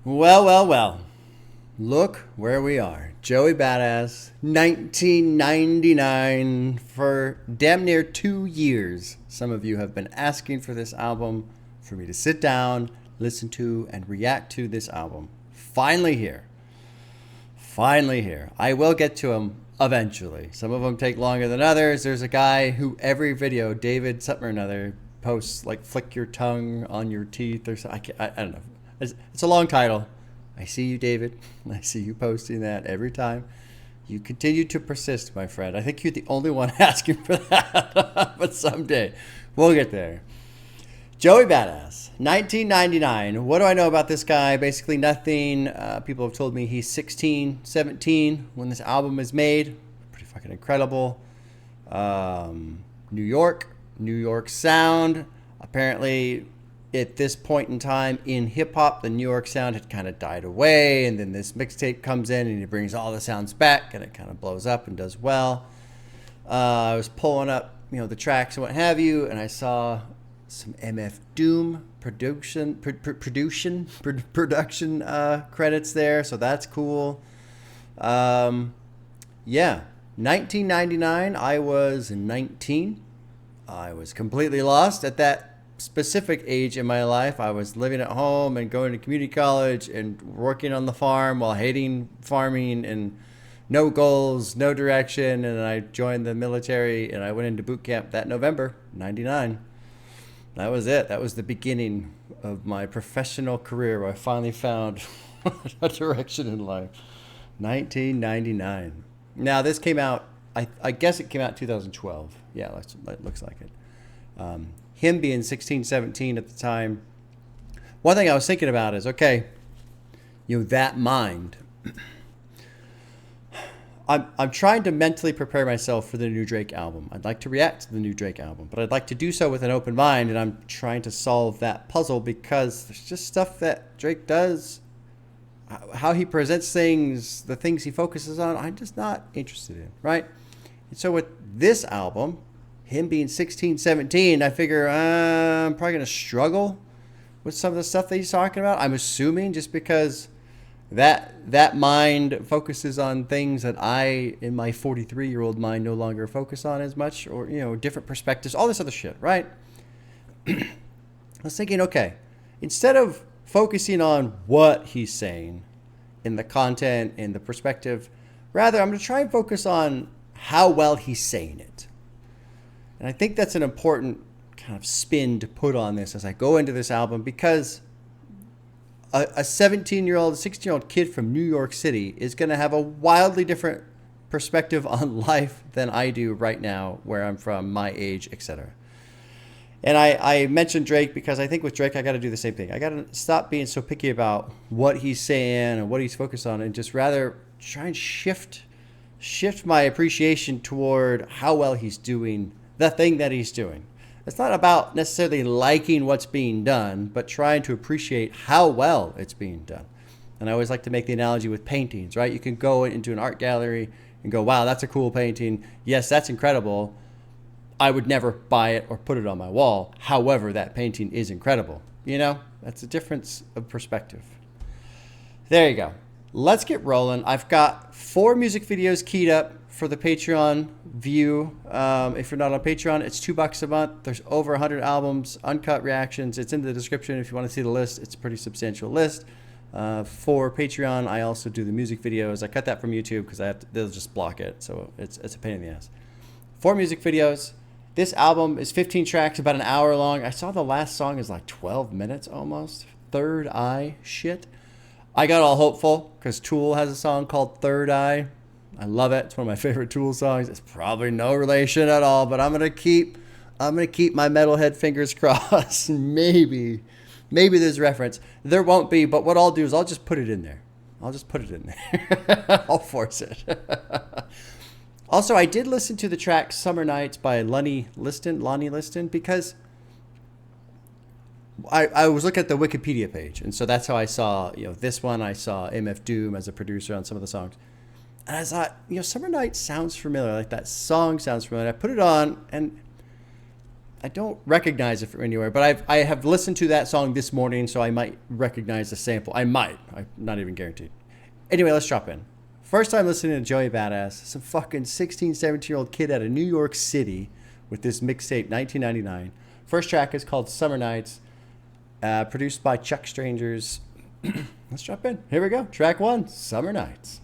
Well, well, well. Look where we are. Joeybada, 1999, for damn near 2 years. Some of you have been asking for this album, for me to sit down, listen to, and react to this album. Finally here. Finally here. I will get to them eventually. Some of them take longer than others. There's a guy who every video, David something or another, posts like flick your tongue on your teeth or something. I don't know. It's a long title. I see you, David. I see you posting that every time. You continue to persist, my friend. I think you're the only one asking for that. But someday we'll get there. Joeybada, 1999. What do I know about this guy? Basically nothing. People have told me he's 16, 17 when this album is made. Pretty fucking incredible. New York sound. Apparently, at this point in time in hip-hop, the New York sound had kind of died away, and then this mixtape comes in and he brings all the sounds back, and it kind of blows up and does well. I was pulling up, the tracks and what have you, and I saw some MF Doom production credits there, so that's cool. 1999, I was 19. I was completely lost at that specific age in my life. I was living at home and going to community college and working on the farm while hating farming and no goals, no direction. And I joined the military and I went into boot camp that November, 99. That was it. That was the beginning of my professional career where I finally found a direction in life. 1999. Now this came out, I guess it came out 2012. Yeah, it looks like it. Him being 16, 17 at the time. One thing I was thinking about is, okay, that mind. I'm trying to mentally prepare myself for the new Drake album. I'd like to react to the new Drake album, but I'd like to do so with an open mind, and I'm trying to solve that puzzle because there's just stuff that Drake does, how he presents things, the things he focuses on, I'm just not interested in, right? And so with this album, him being 16, 17, I figure I'm probably going to struggle with some of the stuff that he's talking about. I'm assuming just because that mind focuses on things that I, in my 43-year-old mind, no longer focus on as much, or, different perspectives, all this other shit, right? I was thinking, okay, instead of focusing on what he's saying in the content, in the perspective, rather, I'm going to try and focus on how well he's saying it. And I think that's an important kind of spin to put on this as I go into this album, because a 17-year-old, 16-year-old kid from New York City is going to have a wildly different perspective on life than I do right now, where I'm from, my age, etc. And I mentioned Drake because I think with Drake, I got to do the same thing. I got to stop being so picky about what he's saying and what he's focused on, and just rather try and shift my appreciation toward how well he's doing the thing that he's doing. It's not about necessarily liking what's being done, but trying to appreciate how well it's being done. And I always like to make the analogy with paintings, right? You can go into an art gallery and go, wow, that's a cool painting. Yes, that's incredible. I would never buy it or put it on my wall. However, that painting is incredible. That's a difference of perspective. There you go. Let's get rolling. I've got 4 music videos keyed up for the Patreon view. If you're not on Patreon, it's $2 a month. There's over 100 albums, uncut reactions. It's in the description if you want to see the list. It's a pretty substantial list. For Patreon, I also do the music videos. I cut that from YouTube because they'll just block it, so it's a pain in the ass. 4 music videos. This album is 15 tracks, about an hour long. I saw the last song is like 12 minutes almost. Third Eye shit. I got all hopeful because Tool has a song called Third Eye. I love it. It's one of my favorite Tool songs. It's probably no relation at all, but I'm gonna keep my metalhead fingers crossed. Maybe there's reference. There won't be, but what I'll do is I'll just put it in there. I'll force it. Also, I did listen to the track Summer Nights by Lonnie Liston, because I was looking at the Wikipedia page, and so that's how I saw, this one. I saw MF Doom as a producer on some of the songs. And I thought, Summer Nights sounds familiar. Like that song sounds familiar. I put it on, and I don't recognize it from anywhere, but I have listened to that song this morning, so I might recognize the sample. I'm not even guaranteed. Anyway, let's drop in. First time listening to Joeybada, some fucking 16, 17-year-old kid out of New York City with this mixtape, 1999. First track is called Summer Nights, produced by Chuck Strangers. Let's drop in. Here we go. Track 1, Summer Nights.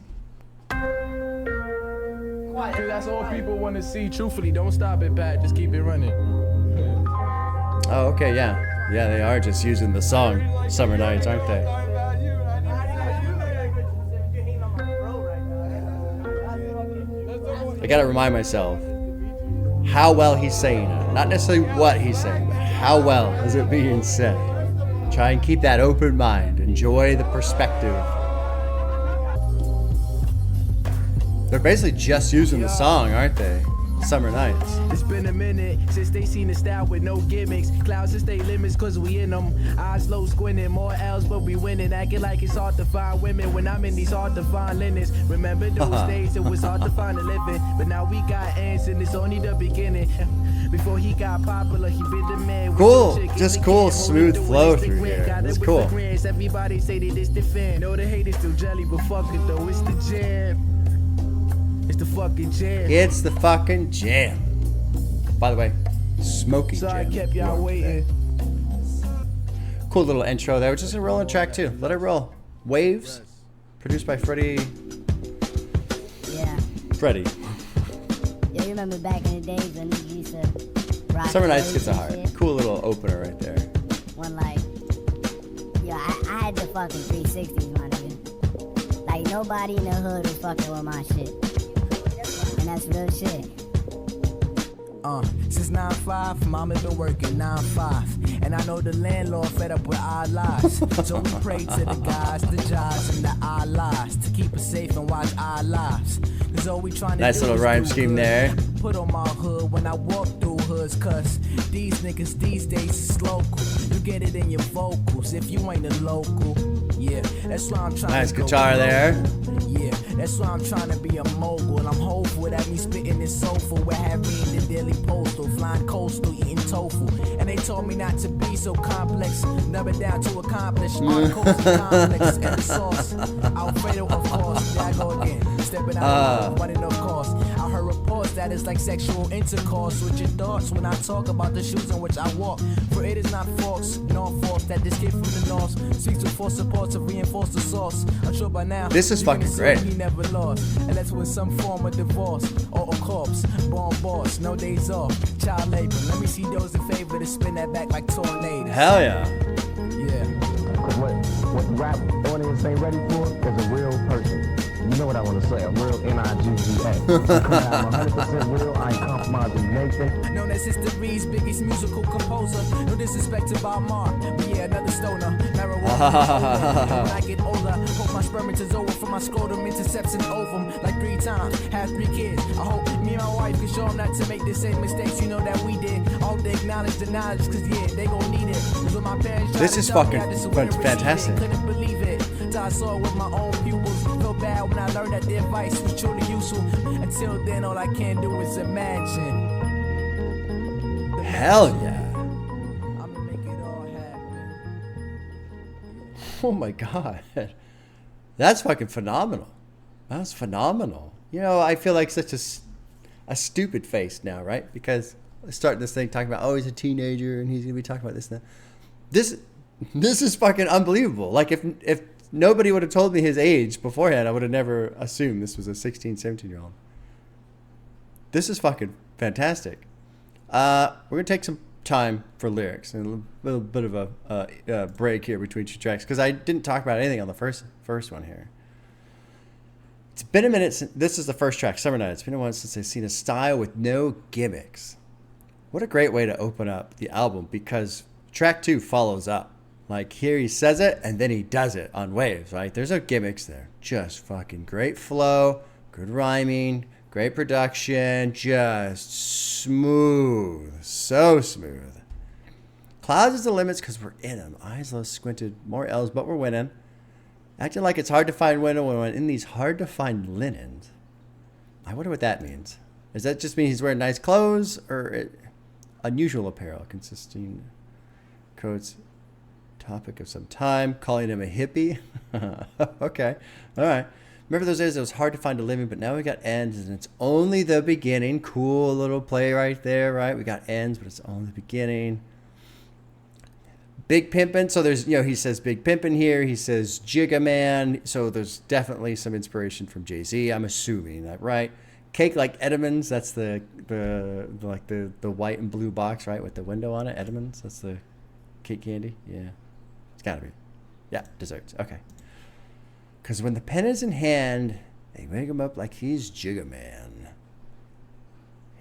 That's all people want to see. Truthfully, don't stop it, Pat. Just keep it running. Oh, okay, yeah. Yeah, they are just using the song Summer Nights, aren't they? I gotta remind myself how well he's saying it. Not necessarily what he's saying, but how well is it being said. Try and keep that open mind. Enjoy the perspective. They're basically just using the song, aren't they? Summer Nights. It's been a minute since they seen the style with no gimmicks. Clouds and stay limits cause we in them. Eyes low squinting, more L's but we winning. Acting like it's hard to find women when I'm in these hard to find linens. Remember those days it was hard to find a living. But now we got ends and it's only the beginning. Before he got popular, he been the man. Cool, just cool, smooth flow through here. That's cool. Everybody say that it's the fan. No, the hate is still jelly, but fuck it though, it's the jam. It's the fucking jam. It's the fucking jam. By the way, smoking jam. So I kept y'all waiting. Cool little intro there. We're just gonna roll on track 2. Let it roll. Waves, produced by Freddie. Yeah. Freddie. Yeah, you remember back in the days when you used to rock Summer Nights gets a and heart. shit? Cool little opener right there. When like, yo, I had the fucking 360s, my nigga. Like nobody in the hood was fucking with my shit. And that's real shit. Since 9-5, mama been working 9-5. And I know the landlord fed up with our lives. So we pray to the guys, the jobs, and the our lives to keep us safe and watch our lives. Cause all we trying to Nice do little is rhyme do scheme good. there. Put on my hood when I walk through hoods, cause these niggas these days is local. You get it in your vocals if you ain't a local. Yeah, that's why I'm trying Nice to go guitar there. Yeah, that's why I'm trying to be a mogul. And I'm hopeful that me spitting this soulful will have me in the daily postal, flying coastal, eating tofu. And they told me not to be so complex, never down to accomplish. On the coast complex and the sauce. Alfredo, of course, there I go again. Stepping out, running of course. I heard reports that it's like sexual intercourse with your thoughts when I talk about the shoes in which I walk. For it is not false, nor false that this kid from the north seeks to force support to reinforce the source. I'm sure by now This is fucking great. He never lost, and that's with some form of divorce or a corpse. Born boss, no days off, child labor. Let me see those in favor to spin that back like tornadoes. Hell yeah. Yeah. What the rap audience ain't ready for is a real person. You know what I want to say, a real N-I-G-G-A. I'm 100% real, I ain't compromising Nathan. Known as history's biggest musical composer. No disrespect to Bob Marr, but yeah, another stoner. Marijuana. When I get older, hope my spermatozoa from my scrotum intercepts an ovum like 3 times. Have 3 kids. I hope me and my wife can show them not to make the same mistakes you know that we did. All they acknowledge the knowledge, cause yeah, they gon' need it. Cause when my parents tried This to is tell me fucking I just wouldn't receive fantastic. it, couldn't believe it. Till I saw it with my own pupils. Felt bad when I learned that the advice was truly useful. Until then, all I can do is imagine. Hell yeah. I'ma make it all happen. Oh my god. That's fucking phenomenal. That's phenomenal. You know, I feel like such a stupid face now, right? Because I start this thing talking about, oh, he's a teenager and he's going to be talking about this and that. This is fucking unbelievable. Like if nobody would have told me his age beforehand, I would have never assumed this was a 16, 17-year-old. This is fucking fantastic. We're going to take some time for lyrics and a little bit of a break here between 2 tracks because I didn't talk about anything on the first one here. It's been a minute since this is the first track, Summer Night. It's been a while since I've seen a style with no gimmicks. What a great way to open up the album because track 2 follows up. Like here he says it and then he does it on Waves, right? There's no gimmicks there. Just fucking great flow, good rhyming, great production, just smooth, so smooth. Clouds is the limits because we're in them. Eyes low squinted, more L's, but we're winning. Acting like it's hard to find window when we're in these hard to find linens. I wonder what that means. Does that just mean he's wearing nice clothes or unusual apparel consisting coats topic of some time, calling him a hippie. Okay, all right. Remember those days it was hard to find a living, but now we got ends and it's only the beginning. Cool little play right there, right? We got ends, but it's only the beginning. Big Pimpin', so there's, you know, he says Big Pimpin' here, he says Jigga Man, so there's definitely some inspiration from Jay-Z, I'm assuming that, right? Cake like Edmonds, that's the white and blue box, right, with the window on it, Edmonds, that's the cake candy, yeah, it's gotta be, yeah, desserts, okay. Because when the pen is in hand, they wake him up like he's Jigga Man.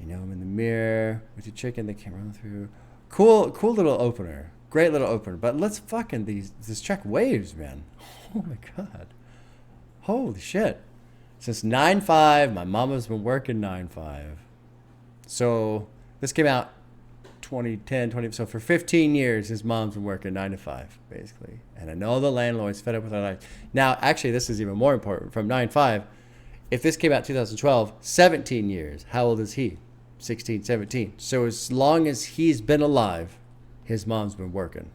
You know him in the mirror with your chicken, they came run through. Cool little opener. Great little opener, but let's fucking this track waves, man. Oh my god, holy shit! Since 9/5, my mama's been working 9/5. So this came out 2010, 20. So for 15 years, his mom's been working 9 to 5, basically. And I know the landlord's fed up with our life. Now, actually, this is even more important. From 9/5, if this came out 2012, 17 years. How old is he? 16, 17. So as long as he's been alive, his mom's been working,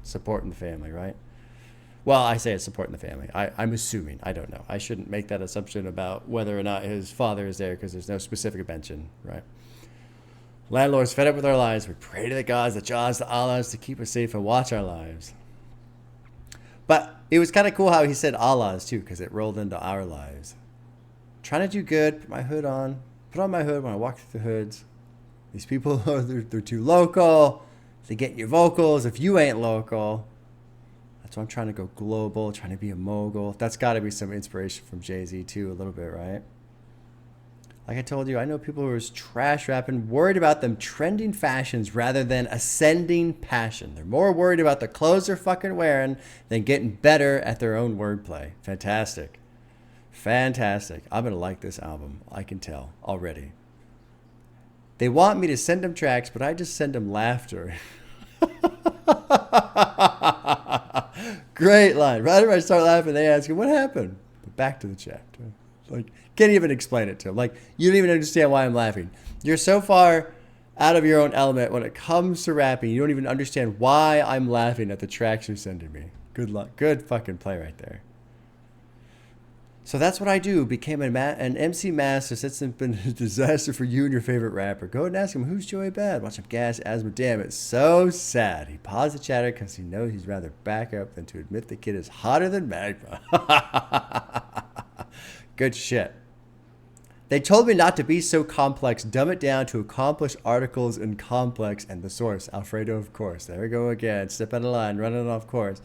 supporting the family, right? Well, I say it's supporting the family. I'm assuming. I don't know. I shouldn't make that assumption about whether or not his father is there because there's no specific mention, right? Landlords fed up with our lives. We pray to the gods, the Jaws, the Allahs to keep us safe and watch our lives. But it was kind of cool how he said Allahs too, because it rolled into our lives. Trying to do good, put my hood on. Put on my hood when I walk through the hoods. These people, they're too local. They get in your vocals if you ain't local. That's why I'm trying to go global, trying to be a mogul. That's got to be some inspiration from Jay-Z too, a little bit, right? Like I told you, I know people who are trash rapping, worried about them trending fashions rather than ascending passion. They're more worried about the clothes they're fucking wearing than getting better at their own wordplay. Fantastic. Fantastic. I'm going to like this album. I can tell already. They want me to send them tracks, but I just send them laughter. Great line. Right after I start laughing, they ask me, what happened? But back to the chat. Like, can't even explain it to them. Like, you don't even understand why I'm laughing. You're so far out of your own element when it comes to rapping, you don't even understand why I'm laughing at the tracks you're sending me. Good luck. Good fucking play right there. So that's what I do. Became an MC master. It's been a disaster for you and your favorite rapper. Go and ask him, who's Joeybada? Watch him gas asthma. Damn, it's so sad. He paused the chatter because he knows he's rather back up than to admit the kid is hotter than magma. Good shit. They told me not to be so complex. Dumb it down to accomplish articles in complex and the source. Alfredo, of course. There we go again. Step out of line. Running off course.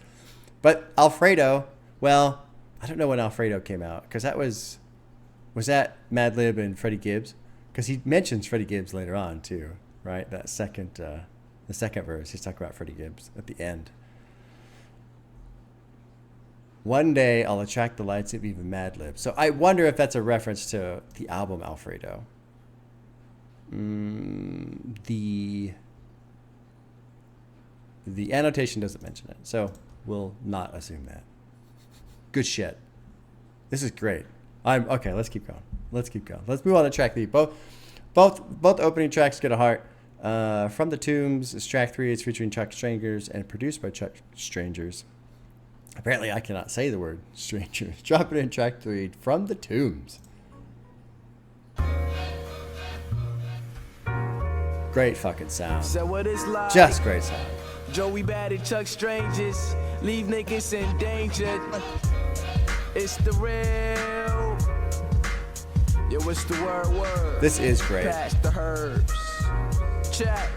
But Alfredo, well, I don't know when Alfredo came out, because that was that Madlib and Freddie Gibbs? Because he mentions Freddie Gibbs later on too, right? That second, the second verse, he's talking about Freddie Gibbs at the end. One day I'll attract the lights of even Madlib. So I wonder if that's a reference to the album Alfredo. The annotation doesn't mention it, so we'll not assume that. Good shit. This is great. Okay. Let's keep going. Let's move on to track 3. Both opening tracks get a heart. From the Tombs is track 3. It's featuring Chuck Strangers and produced by Chuck Strangers. Apparently, I cannot say the word stranger. Drop it in track 3. From the Tombs. Great fucking sound. So what it's like? Just great sound. Joeybada, Chuck Strangers, leave niggas in danger. It's the real. Yo, what's the word? This is great. Pass the herbs. Check.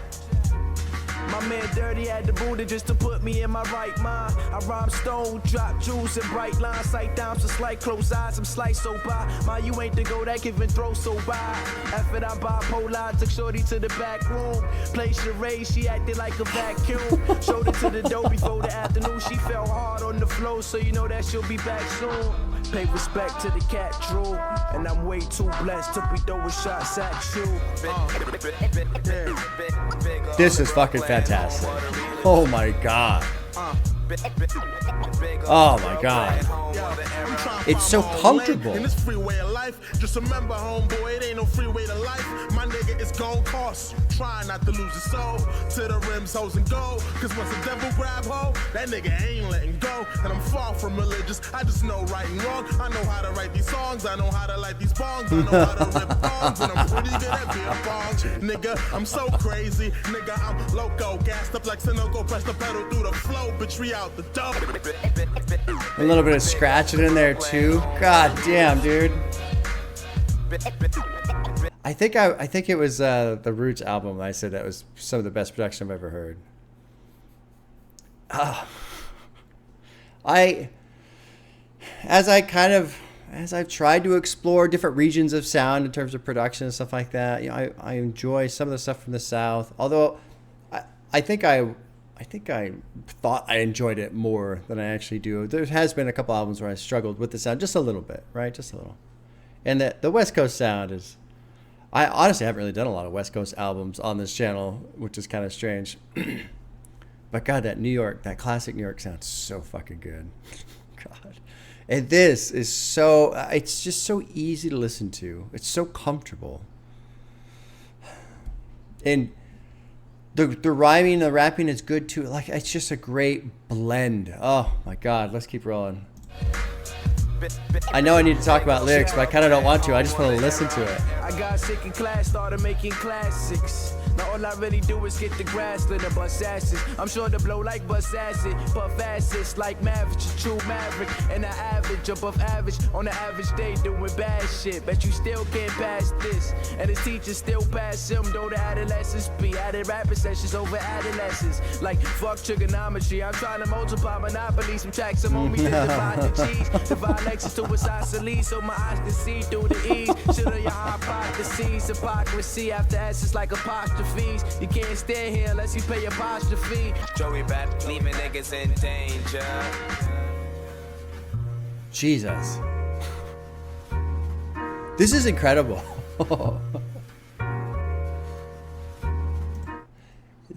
My man Dirty had the Buddha just to put me in my right mind. I rhyme stone, drop jewels and bright lines. Sight down, so slight close eyes, I'm slice so by. My, you ain't the go that give and throw so by. After I bipolar, took shorty to the back room. Played charade, she acted like a vacuum. Showed it to the dough before the afternoon. She fell hard on the floor, so you know that she'll be back soon. Pay respect to the cat drool, and I'm way too blessed to be throwing shots at you. This is fucking fantastic. Oh my god. Oh my God. It's so comfortable. In this freeway of life, just remember, homeboy, it ain't no freeway to life. My nigga, it's gon' cost you. Try not to lose your soul to the rims, hoes, and gold. Cause once the devil grab hold, that nigga ain't letting go. And I'm far from religious, I just know right and wrong. I know how to write these songs, I know how to light these bongs, I know how to rip bongs, and I'm pretty good at beer bongs. Nigga, I'm so crazy, nigga, I'm loco, gassed up like Sunoco, press the pedal through the flow, bitch, we out the door. A little bit of scratching in there too. God damn, dude. I think it was the Roots album. I said that was some of the best production I've ever heard. As I've tried to explore different regions of sound in terms of production and stuff like that, you know, I enjoy some of the stuff from the South. Although I think I thought I enjoyed it more than I actually do. There has been a couple albums where I struggled with the sound just a little bit, right? Just a little. And the West Coast sound is... I honestly haven't really done a lot of West Coast albums on this channel, which is kind of strange. But God, that classic New York sounds so fucking good. God. And this is so... It's just so easy to listen to. It's so comfortable. And... The rhyming, the rapping is good too. Like, it's just a great blend. Oh my God, let's keep rolling. I know I need to talk about lyrics, but I kind of don't want to. I just want to listen to it. I got sick in class, started making classics. Now all I really do is get the grass lit and bust asses. I'm sure to blow like bust acid, puff acids like Maverick, a true maverick. And I average above average on an average day doing bad shit. Bet you still can't pass this. And his teachers still pass him, though the adolescents be added rapping sessions over adolescents. Like fuck trigonometry, I'm trying to multiply monopoly. Some tracks some on me to divide the cheese. Divide Lexus to isosceles so my eyes can see through the ease. Shit on your hypotheses, hypocrisy after S's like apostrophes. You can't stay here unless you pay apostrophe. Joeybada, leaving niggas in danger. Jesus. This is incredible.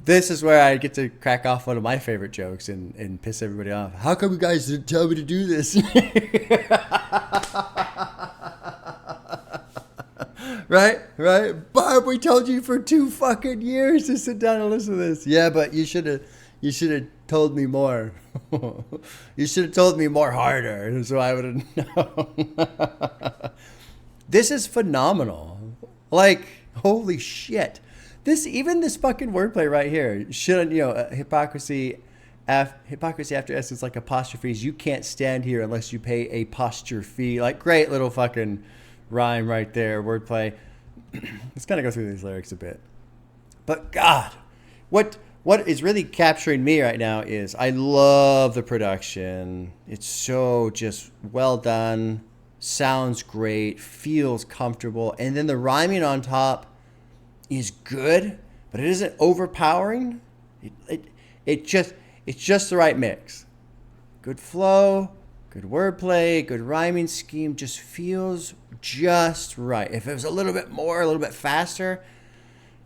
This is where I get to crack off one of my favorite jokes and piss everybody off. How come you guys didn't tell me to do this? Right? Barb, we told you for 2 fucking years to sit down and listen to this. Yeah, but you should have told me more. You should have told me more harder, so I would have known. This is phenomenal. Like, holy shit. This fucking wordplay right here. Shouldn't, hypocrisy after S is like apostrophes. You can't stand here unless you pay a posture fee. Like, great little fucking rhyme right there, wordplay. Let's kind of go through these lyrics a bit. But God, what is really capturing me right now is I love the production. It's so just well done, sounds great, feels comfortable, and then the rhyming on top is good, but it isn't overpowering. It's just the right mix. Good flow, good wordplay, good rhyming scheme, just feels just right. If it was a little bit more, a little bit faster,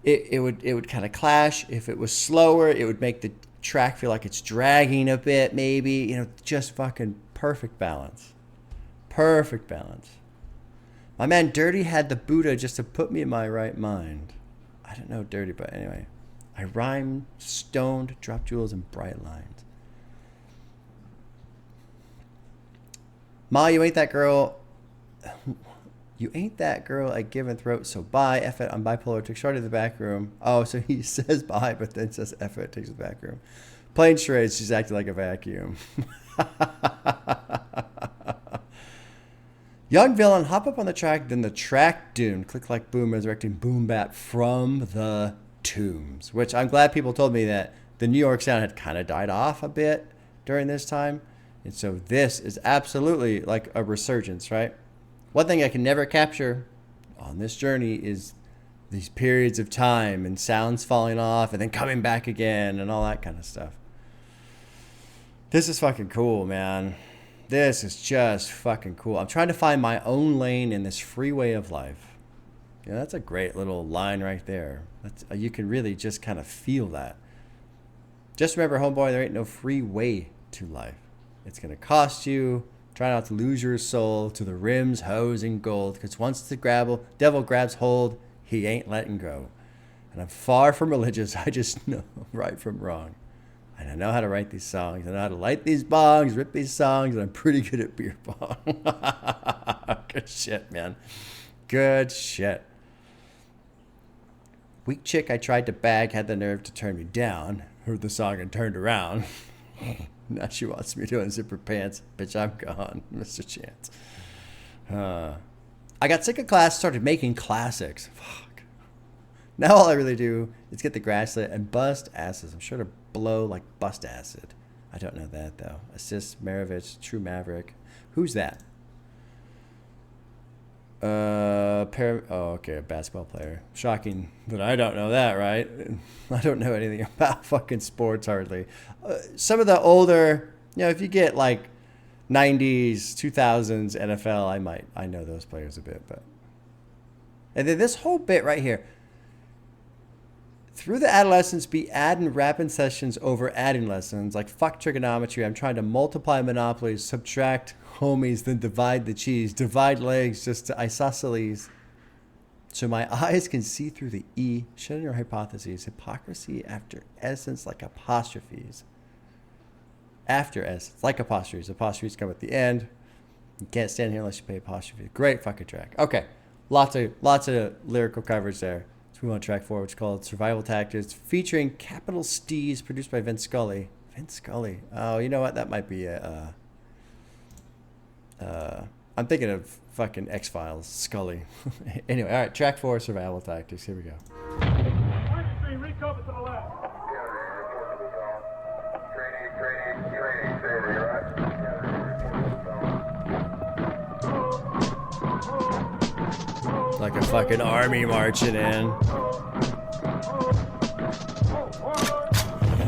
it would kind of clash. If it was slower, it would make the track feel like it's dragging a bit, maybe. Just fucking perfect balance. Perfect balance. My man Dirty had the Buddha just to put me in my right mind. I don't know Dirty, but anyway. I rhyme, stoned, drop jewels, and bright lines. Ma, you ain't that girl. You ain't that girl at giving throat, so bye. F it, I'm bipolar. Took short to the back room. Oh, so he says bye, but then says F it, takes the back room. Playing charades, she's acting like a vacuum. Young villain, hop up on the track, then the track dune. Click like boom, resurrecting boom bap from the tombs. Which I'm glad people told me that the New York sound had kind of died off a bit during this time. And so this is absolutely like a resurgence, right? One thing I can never capture on this journey is these periods of time and sounds falling off and then coming back again and all that kind of stuff. This is fucking cool, man. This is just fucking cool. I'm trying to find my own lane in this freeway of life. Yeah, that's a great little line right there. You can really just kind of feel that. Just remember, homeboy, there ain't no free way to life. It's going to cost you. Try not to lose your soul to the rims, hose, and gold. Because once the devil grabs hold, he ain't letting go. And I'm far from religious. I just know right from wrong. And I know how to write these songs. I know how to light these bongs, rip these songs, and I'm pretty good at beer pong. Good shit, man. Good shit. Weak chick I tried to bag had the nerve to turn me down. Heard the song and turned around. Now she wants me to unzip her pants. Bitch, I'm gone, Mr. Chance. I got sick of class, started making classics. Fuck. Now all I really do is get the grass lit and bust asses. I'm sure to blow like bust acid. I don't know that, though. Assist Maravich, True Maverick. Who's that? Okay, a basketball player. Shocking that I don't know that, right? I don't know anything about fucking sports hardly. Some of the older, if you get like 90s, 2000s NFL, I know those players a bit, but. And then this whole bit right here. Through the adolescence, be adding rapping sessions over adding lessons. Like fuck trigonometry. I'm trying to multiply monopolies, subtract homies, then divide the cheese. Divide legs just to isosceles. So my eyes can see through the E. Shut in your hypotheses. Hypocrisy after essence like apostrophes. After essence, like apostrophes. Apostrophes come at the end. You can't stand here unless you pay apostrophe. Great fucking track. Okay. Lots of lyrical coverage there. So we want track 4, which is called Survival Tactics, featuring Capital Steez, produced by Vince Scully. Vince Scully. Oh, you know what? That might be I'm thinking of fucking X-Files, Scully. Anyway, all right, track 4, Survival Tactics. Here we go. Like a fucking army marching in.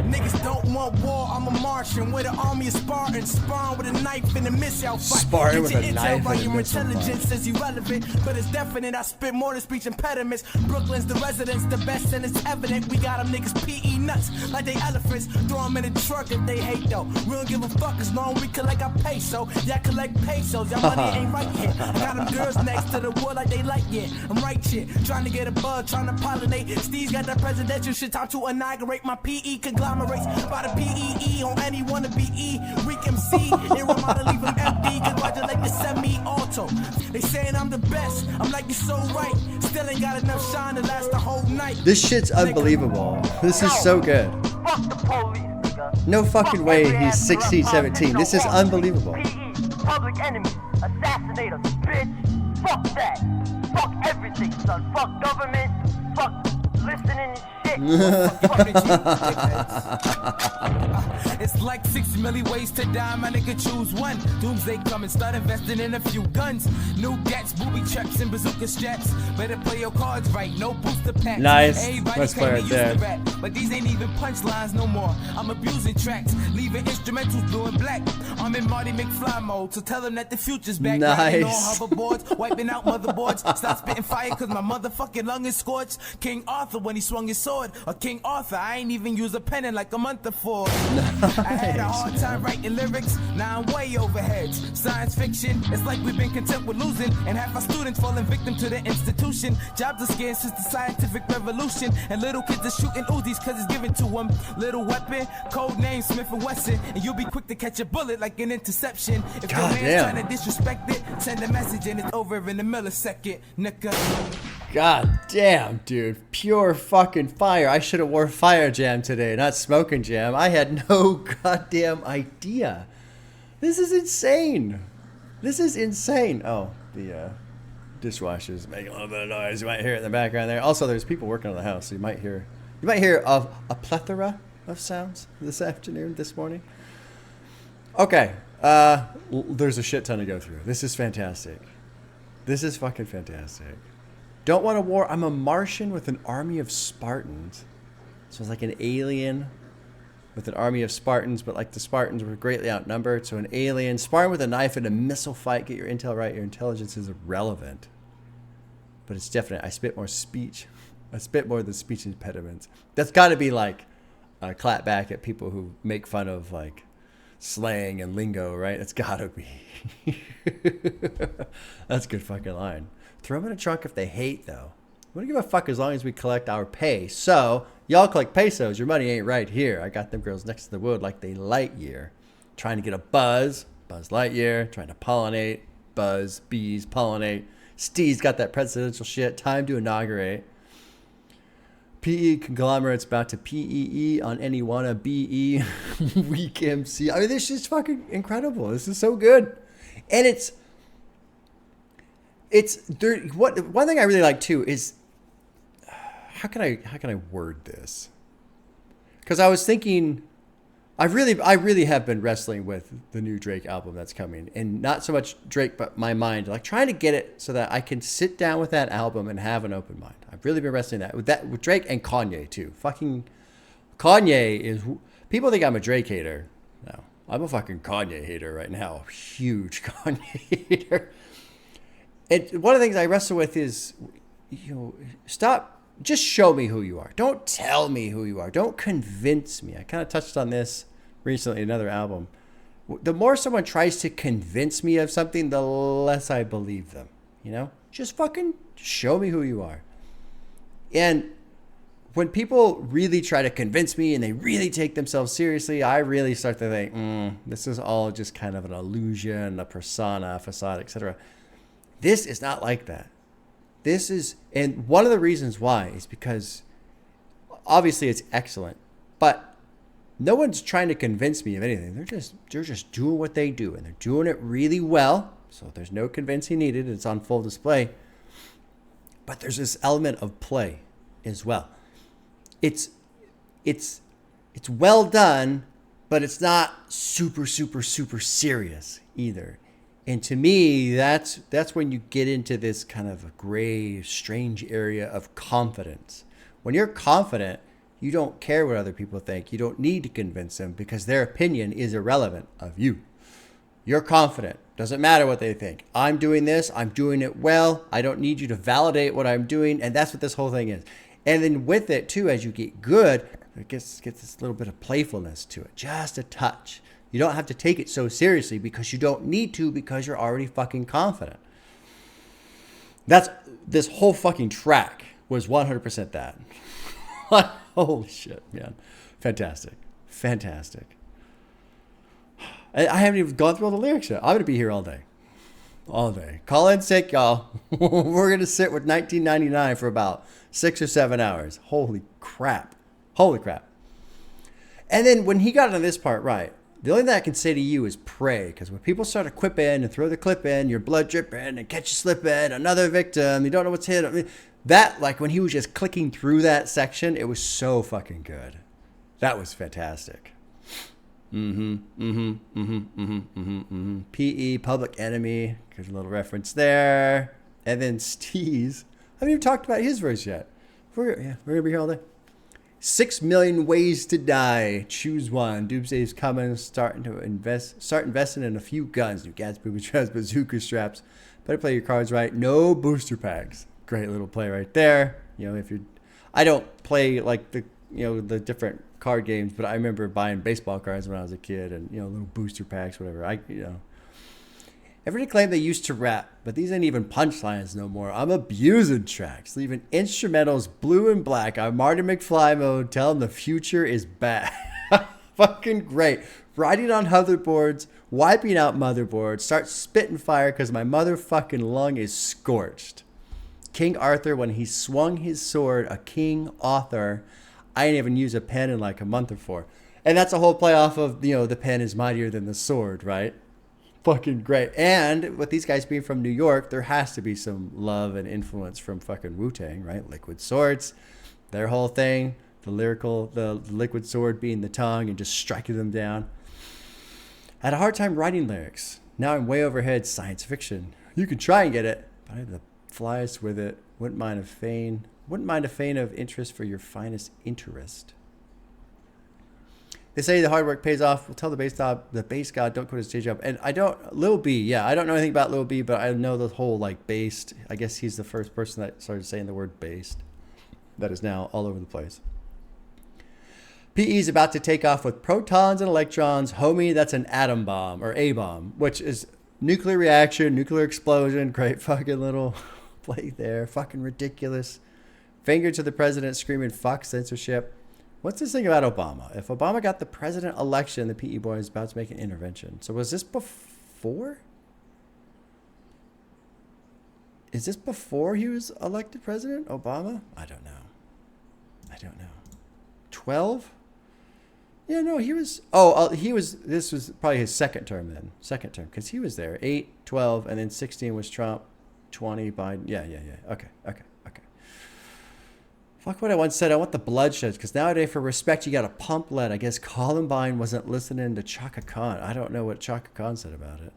Niggas don't want war, I'm a Martian with an army of Spartans. Sparring with a knife in a missile fight. Sparring with a knife right, in a your missile intelligence is irrelevant, but it's definite. I spit more than speech impediments. Brooklyn's the residence, the best, and it's evident. We got them niggas PE nuts like they elephants. Throw them in the truck if they hate though. We don't give a fuck as long we collect our peso. Y'all collect pesos, y'all money ain't right here. I got them girls next to the wood like they like it. I'm right here, trying to get a bug, trying to pollinate. Steve's got that presidential shit, time to inaugurate my PE conglomerates. By the PEE on any wannabe E. Weak MC, they want to leave them empty. Congratulate the semi-auto. They saying I'm the best. I'm like, you're so right. Still ain't got enough shine to last the whole night. This shit's unbelievable. This is so good. Fuck the police, nigga. No fucking way he's 16, 17. This is unbelievable. PE, public enemy, assassinators, bitch. Fuck that. Fuck everything, son. Fuck government. Fuck listening and shit. It's like 6 million ways to die, my nigga, choose one. Doomsday coming, start investing in a few guns. New gats, booby traps, and bazooka straps. Better play your cards right, no booster packs. Nice. Everybody Let's play right there. rap, but these ain't even punchlines no more. I'm abusing tracks, leaving instrumentals blue and black. I'm in Marty McFly mode, so tell them that the future's back. Riding on Nice. hoverboards, wiping out motherboards. Stop spitting fire cause my motherfucking lung is scorched. King Arthur when he swung his sword. Or King Arthur, I ain't even use a pen in like a month before. I had a hard time writing lyrics, now I'm way overhead. Science fiction, it's like we've been content with losing. And half our students falling victim to the institution. Jobs are scarce since the scientific revolution. And little kids are shooting Uzis cause it's given to them. Little weapon, code name Smith & Wesson. And you'll be quick to catch a bullet like an interception. If your man's damn. trying to disrespect it, send a message and it's over in a millisecond, nigga. God damn, dude. Pure fucking fire. I should have wore Fire Jam today, not Smoking Jam. I had no goddamn idea. This is insane. This is insane. Oh, the dishwasher's making a little bit of noise. You might hear it in the background there. Also, there's people working on the house, so you might hear of a plethora of sounds this afternoon, this morning. Okay. There's a shit ton to go through. This is fantastic. This is fucking fantastic. Don't want a war. I'm a Martian with an army of Spartans. So it's like an alien with an army of Spartans, but like the Spartans were greatly outnumbered. So an alien, sparring with a knife in a missile fight. Get your intel right. Your intelligence is irrelevant. But it's definite. I spit more speech. I spit more than speech impediments. That's got to be like a clap back at people who make fun of like slang and lingo, right? It's gotta be. That's a good fucking line. Throw them in a trunk if they hate, though. We don't give a fuck as long as we collect our pay. So, y'all collect pesos. Your money ain't right here. I got them girls next to the wood like they Lightyear. Trying to get a Buzz Lightyear. Trying to pollinate. Buzz, bees, pollinate. Steve's got that presidential shit. Time to inaugurate. PE conglomerate's about to PEE on any wanna BE. Weak MC. I mean, this is fucking incredible. This is so good. And one thing I really like too is how can I word this? Because I was thinking I really have been wrestling with the new Drake album that's coming, and not so much Drake, but my mind, like trying to get it so that I can sit down with that album and have an open mind. I've really been wrestling with Drake and Kanye too. Fucking Kanye is, people think I'm a Drake hater. No, I'm a fucking Kanye hater right now. Huge Kanye hater. And one of the things I wrestle with is, stop. Just show me who you are. Don't tell me who you are. Don't convince me. I kind of touched on this recently in another album. The more someone tries to convince me of something, the less I believe them. Just fucking show me who you are. And when people really try to convince me and they really take themselves seriously, I really start to think, this is all just kind of an illusion, a persona, a facade, etc. This is not like that. And one of the reasons why is because obviously it's excellent, but no one's trying to convince me of anything. They're just doing what they do, and they're doing it really well. So there's no convincing needed. It's on full display. But there's this element of play as well. It's well done, but it's not super, super, super serious either. And to me, that's when you get into this kind of a gray, strange area of confidence. When you're confident, you don't care what other people think. You don't need to convince them because their opinion is irrelevant of you. You're confident. Doesn't matter what they think. I'm doing this. I'm doing it well. I don't need you to validate what I'm doing. And that's what this whole thing is. And then with it, too, as you get good, it gets this little bit of playfulness to it. Just a touch. You don't have to take it so seriously because you don't need to, because you're already fucking confident. This whole fucking track was 100% that. Holy shit, man. Fantastic. I haven't even gone through all the lyrics yet. I'm going to be here all day. All day. Call in sick, y'all. We're going to sit with 1999 for about 6 or 7 hours. Holy crap. And then when he got into this part right, the only thing I can say to you is pray, because when people start equipping and throw the clip in, your blood dripping and catch you slipping, another victim, you don't know what's hit. I mean, that, like when he was just clicking through that section, it was so fucking good. That was fantastic. PE, Public Enemy, there's a little reference there. And then Steez, I haven't even talked about his verse yet. We're going to be here all day. 6 million ways to die. Choose one. Doomsday's coming. Start investing in a few guns. New gas, booby traps, bazooka straps. Better play your cards right. No booster packs. Great little play right there. I don't play like the different card games, but I remember buying baseball cards when I was a kid, and little booster packs, whatever. Everybody claimed they used to rap, but these ain't even punchlines no more. I'm abusing tracks, leaving instrumentals blue and black. I'm Martin McFly mode, telling the future is bad. Fucking great. Riding on hoverboards, wiping out motherboards, start spitting fire because my motherfucking lung is scorched. King Arthur, when he swung his sword, a king author. I ain't even used a pen in like a month or 4. And that's a whole play off of, the pen is mightier than the sword, right? Fucking great. And with these guys being from New York, there has to be some love and influence from fucking Wu-Tang, right? Liquid Swords, their whole thing, the liquid sword being the tongue and just striking them down. I had a hard time writing lyrics. Now I'm way overhead science fiction. You can try and get it, but I have the flyest with it. Wouldn't mind a feign of interest for your finest interest. They say the hard work pays off. We'll tell the bass god don't quit his day job. And I don't know anything about Lil B, but I know the whole based. I guess he's the first person that started saying the word based. That is now all over the place. PE's about to take off with protons and electrons. Homie, that's an atom bomb or A bomb, which is nuclear reaction, nuclear explosion. Great fucking little play there. Fucking ridiculous. Finger to the president screaming, fuck censorship. What's this thing about Obama? If Obama got the president election, the PE boy is about to make an intervention. So was this before? Is this before he was elected president? Obama? I don't know. 12? Yeah, no, he was. This was probably his second term then. Second term, because he was there. 8, 12, and then 16 was Trump. 20, Biden. Yeah. Okay. Fuck what I once said. I want the bloodshed, because nowadays for respect, you got to pump lead. I guess Columbine wasn't listening to Chaka Khan. I don't know what Chaka Khan said about it.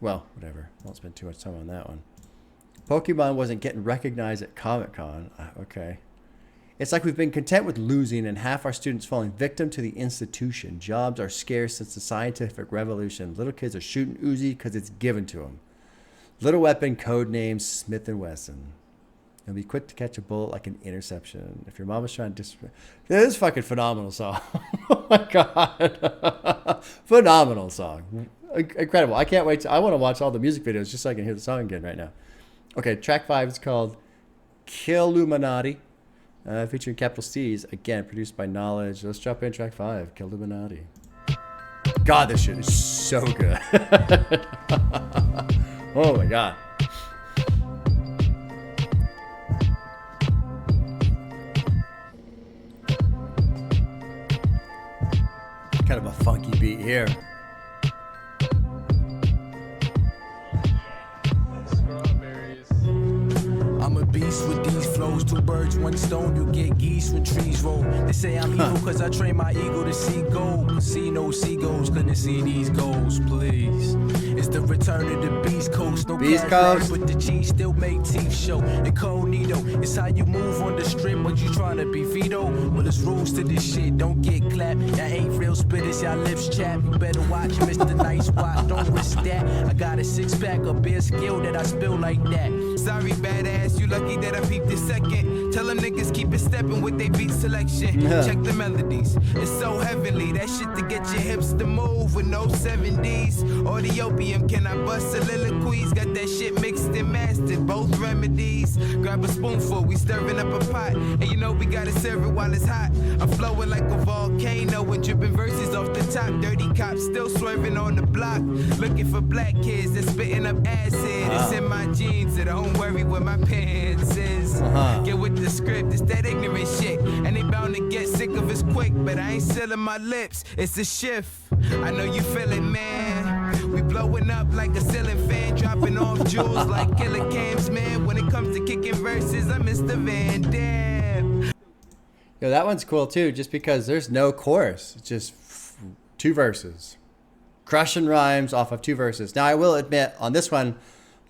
Well, whatever. Won't spend too much time on that one. Pokemon wasn't getting recognized at Comic-Con. Okay. It's like we've been content with losing and half our students falling victim to the institution. Jobs are scarce since the scientific revolution. Little kids are shooting Uzi because it's given to them. Little weapon, code name, Smith & Wesson. You'll be quick to catch a bullet like an interception. If your mom was trying to disrespect... This is a fucking phenomenal song. Oh my God. Phenomenal song. Incredible. I can't wait. I want to watch all the music videos just so I can hear the song again right now. Okay, track 5 is called Killuminati. Featuring capital C's, again, produced by Knowledge. Let's drop in track 5, Killuminati. God, this shit is so good. Oh my God. Kind of a funky beat here. I'm a beast with these flows. 2 birds, 1 stone. You get geese when trees roll. They say I'm evil because I train my ego to see gold. See no seagulls, couldn't see these goals, please. It's the return of the Beast Coast. No Beast Coast. But the cheese still make teeth show. Incognito. It's how you move on the strip. What you trying to be veto? Well, there's rules to this shit. Don't get clapped. Y'all ain't real spitters. Y'all lips chap. You better watch Mr. Nice Watch. Don't risk that. I got a 6-pack of beer skill that I spill like that. Sorry, badass, you lucky that I peeped this second. Tell them niggas keep it stepping with they beat selection. Check the melodies, it's so heavenly. That shit to get your hips to move with no 70s. Or the opium, can I bust soliloquies? Got that shit mixed and mastered, both remedies. Grab a spoonful, we stirring up a pot. And you know we gotta serve it while it's hot. I'm flowing like a volcano with dripping verses off the top. Dirty cops still swerving on the block. Looking for black kids that's spitting up acid. It's in my jeans, so don't worry where my pants is. Get with the script, it's that ignorant shit. And they bound to get sick of us quick, but I ain't sealing my lips, it's a shift. I know you feel it, man. We blowing up like a ceiling fan, dropping off jewels like killer cams, man. When it comes to kicking verses, I'm Mr. Van Dam. Yo, that one's cool too, just because there's no chorus. It's just 2 verses. Crushing rhymes off of 2 verses. Now, I will admit, on this one,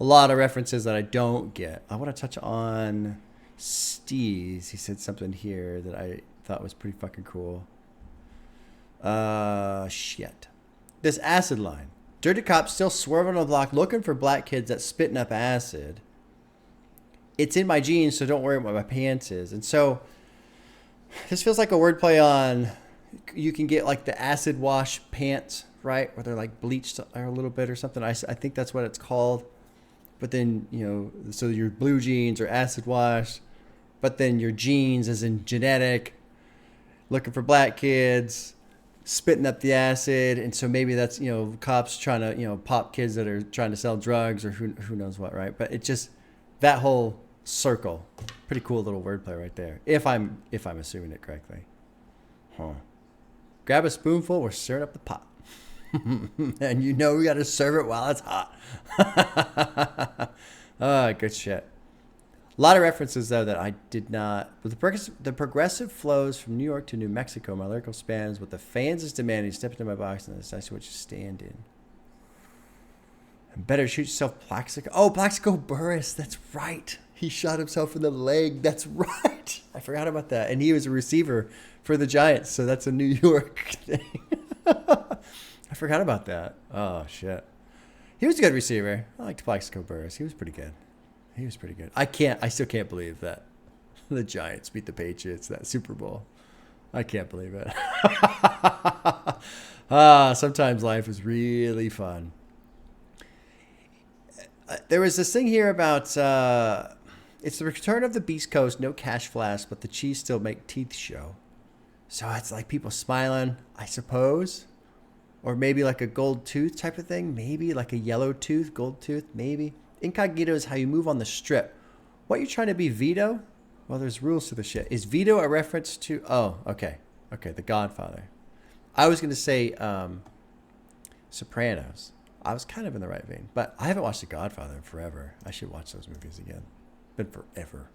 a lot of references that I don't get. I want to touch on Steez. He said something here that I thought was pretty fucking cool. Shit. This acid line. Dirty cops still swerving on the block looking for black kids that's spitting up acid. It's in my jeans, so don't worry what my pants is. And so this feels like a wordplay on, you can get like the acid wash pants, right? Where they're like bleached a little bit or something. I think that's what it's called. But then, you know, so your blue jeans are acid wash, but then your jeans as in genetic, looking for black kids, spitting up the acid. And so maybe that's, you know, cops trying to, you know, pop kids that are trying to sell drugs or who knows what, right? But it just, that whole circle, pretty cool little wordplay right there. If I'm assuming it correctly. Grab a spoonful, we're stirring up the pot. And you know we got to serve it while it's hot. Good shit. A lot of references, though, that I did not... The progressive flows from New York to New Mexico. My lyrical spans what the fans is demanding. Step into my box, and that's actually what you stand in. And better shoot yourself, Plaxico. Oh, Plaxico Burress. That's right. He shot himself in the leg. That's right. I forgot about that. And he was a receiver for the Giants, so that's a New York thing. I forgot about that. Oh, shit. He was a good receiver. I liked Plaxico Burress. He was pretty good. I still can't believe that The Giants beat the Patriots that Super Bowl. I can't believe it. Sometimes life is really fun. There was this thing here about it's the return of the Beast Coast. No cash flash, but the cheese still make teeth show. So it's like people smiling, I suppose. Or maybe like a gold tooth type of thing. Maybe like a yellow tooth, gold tooth, maybe. Incognito is how you move on the strip. What, you trying to be Vito? Well, there's rules to the shit. Is Vito a reference to... Oh, okay. Okay, The Godfather. I was going to say Sopranos. I was kind of in the right vein. But I haven't watched The Godfather in forever. I should watch those movies again. Been forever.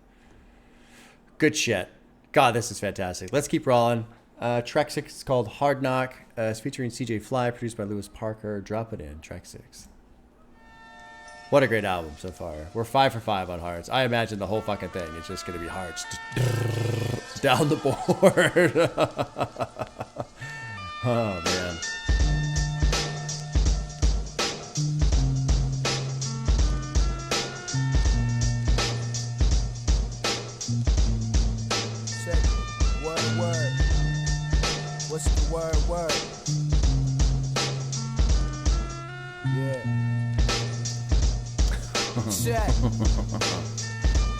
Good shit. God, this is fantastic. Let's keep rolling. Track 6 is called Hardknock. It's featuring CJ Fly, produced by Lewis Parker. Drop it in, track 6. What a great album so far. We're 5 for 5 on hearts. I imagine the whole fucking thing is just going to be hearts down the board. Oh, man. What's the word? Yeah. Check.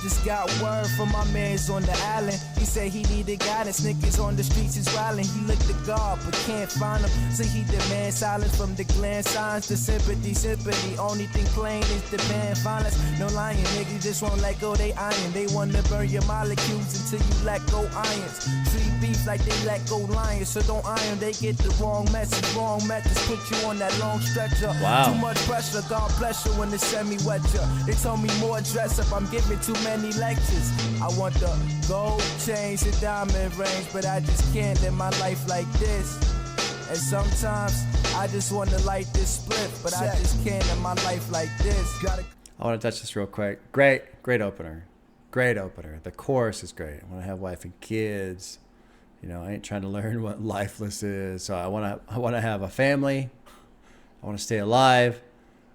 Just got word from my mans on the island. He said he needed guidance. Niggas on the streets is wildin'. He looked to God but can't find him. So he demand silence from the gland signs to sympathy. Only thing plain is demand violence. No lying, niggas just won't let go they iron. They wanna burn your molecules until you let go irons. Treat beef like they let go lions. So don't iron, they get the wrong message. Wrong methods put you on that long stretcher. Wow. Too much pressure, God bless you when they send me wet ya. They told me more dress up, I'm giving too many lectures. I want the gold chains and diamond rings, but I just can't live my life like this. And sometimes I just want to light this spliff, but I just can't live my life like this. I want to touch this real quick. Great opener. Great opener. The chorus is great. I want to have wife and kids. You know, I ain't trying to learn what lifeless is. So I want to have a family. I want to stay alive.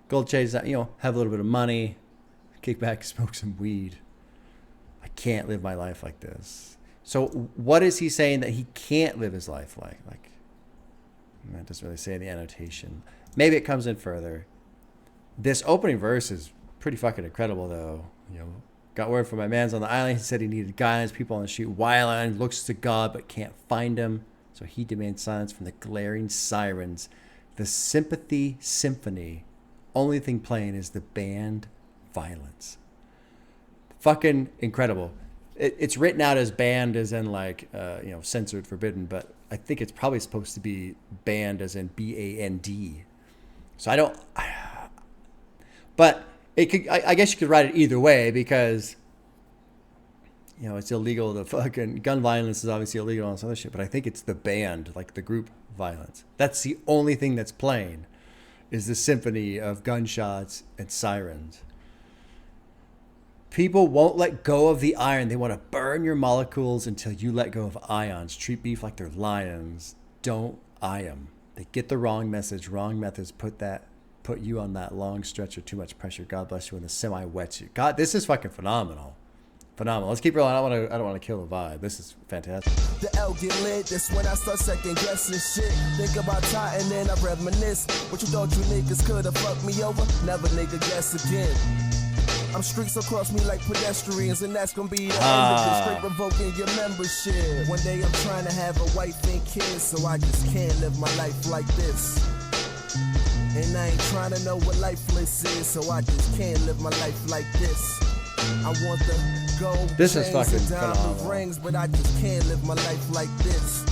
Gold chains, you know, have a little bit of money. Kick back, smoke some weed. I can't live my life like this. So what is he saying that he can't live his life like? Like, that doesn't really say in the annotation. Maybe it comes in further. This opening verse is pretty fucking incredible, though. You know, got word from my man's on the island. He said he needed guidance. People on the street wilding, looks to God but can't find him. So he demands silence from the glaring sirens. The sympathy symphony. Only thing playing is the band violence. Fucking incredible. It's written out as banned as in like, you know, censored, forbidden, but I think it's probably supposed to be banned as in B-A-N-D. So I don't, but it could, I guess you could write it either way because, you know, it's illegal. The fucking gun violence is obviously illegal and all this other shit, but I think it's the band, like the group violence. That's the only thing that's playing is the symphony of gunshots and sirens. People won't let go of the iron. They want to burn your molecules until you let go of ions. Treat beef like they're lions. Don't eye them. They get the wrong message. Wrong methods put you on that long stretch of too much pressure. God bless you when the semi wets you. God, this is fucking phenomenal. Phenomenal. Let's keep rolling. I don't want to kill the vibe. This is fantastic. The L get lit, that's when I start second guessing shit. Think about time and then I reminisce. What you thought you niggas could have fucked me over? Never nigga guess again. I'm streets across me like pedestrians, and that's gonna be the end of this, straight revoking your membership. One day I'm trying to have a wife and kids, so I just can't live my life like this. And I ain't trying to know what lifeless is, so I just can't live my life like this. I want the gold this is fucking and diamond phenomenal. rings, but I just can't live my life like this.